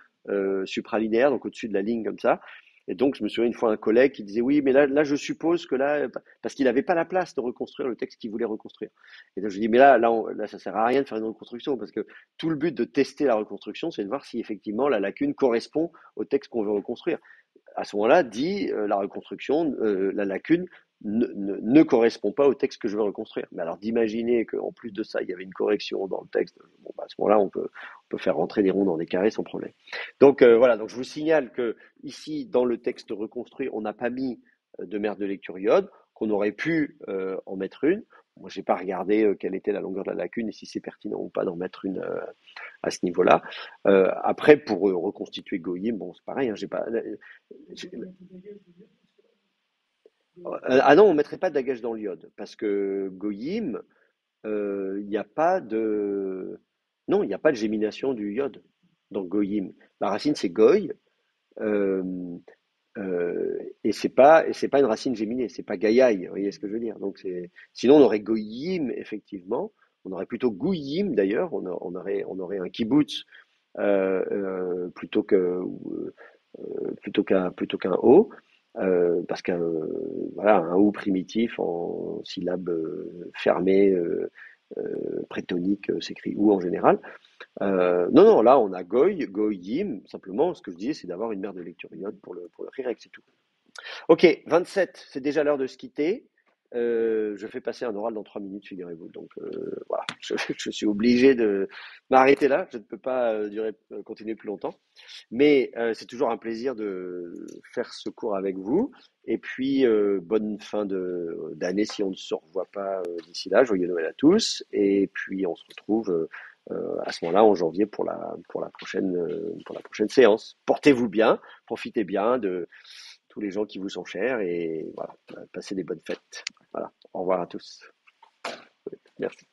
supralinéaires, donc au-dessus de la ligne comme ça. Et donc, je me souviens une fois un collègue qui disait oui, mais là, je suppose que là, parce qu'il n'avait pas la place de reconstruire le texte qu'il voulait reconstruire. Et donc, je dis mais là, ça sert à rien de faire une reconstruction parce que tout le but de tester la reconstruction, c'est de voir si effectivement la lacune correspond au texte qu'on veut reconstruire. À ce moment-là, dit la reconstruction, la lacune ne correspond pas au texte que je veux reconstruire. Mais alors d'imaginer qu'en plus de ça, il y avait une correction dans le texte, bon, bah, à ce moment-là, on peut faire rentrer des ronds dans des carrés sans problème. Donc voilà, donc je vous signale que ici, dans le texte reconstruit, on n'a pas mis de mère de lecture iode, qu'on aurait pu en mettre une. Moi, j'ai pas regardé quelle était la longueur de la lacune et si c'est pertinent ou pas d'en mettre une à ce niveau-là. Après, pour reconstituer Goyim, bon, c'est pareil, hein, j'ai pas. j'ai- Ah non, on mettrait pas d'agage dans l'iode parce que Goyim, il n'y a pas de. Non, il n'y a pas de gémination du iode dans Goyim. La racine c'est Goy. euh, et c'est pas une racine géminée, c'est pas Gaiaï, vous voyez ce que je veux dire. Donc sinon on aurait Goyim effectivement, on aurait plutôt Gouyim d'ailleurs, on aurait un kibbutz plutôt qu'un O, parce qu'un voilà, un O primitif en syllabe fermée prétonique s'écrit ou en général. Non, non, là on a Goy, Goyim, simplement ce que je disais c'est d'avoir une mère de lecture iode pour le Rirek, c'est tout. Ok, 27, c'est déjà l'heure de se quitter. Je fais passer un oral dans 3 minutes, figurez-vous. Donc voilà, je suis obligé de m'arrêter là. Je ne peux pas continuer plus longtemps. Mais c'est toujours un plaisir de faire ce cours avec vous. Et puis, bonne fin d'année si on ne se revoit pas d'ici là. Joyeux Noël à tous. Et puis, on se retrouve à ce moment-là en janvier pour la prochaine séance. Portez-vous bien, profitez bien de tous les gens qui vous sont chers et voilà, passez des bonnes fêtes. Voilà, au revoir à tous. Merci.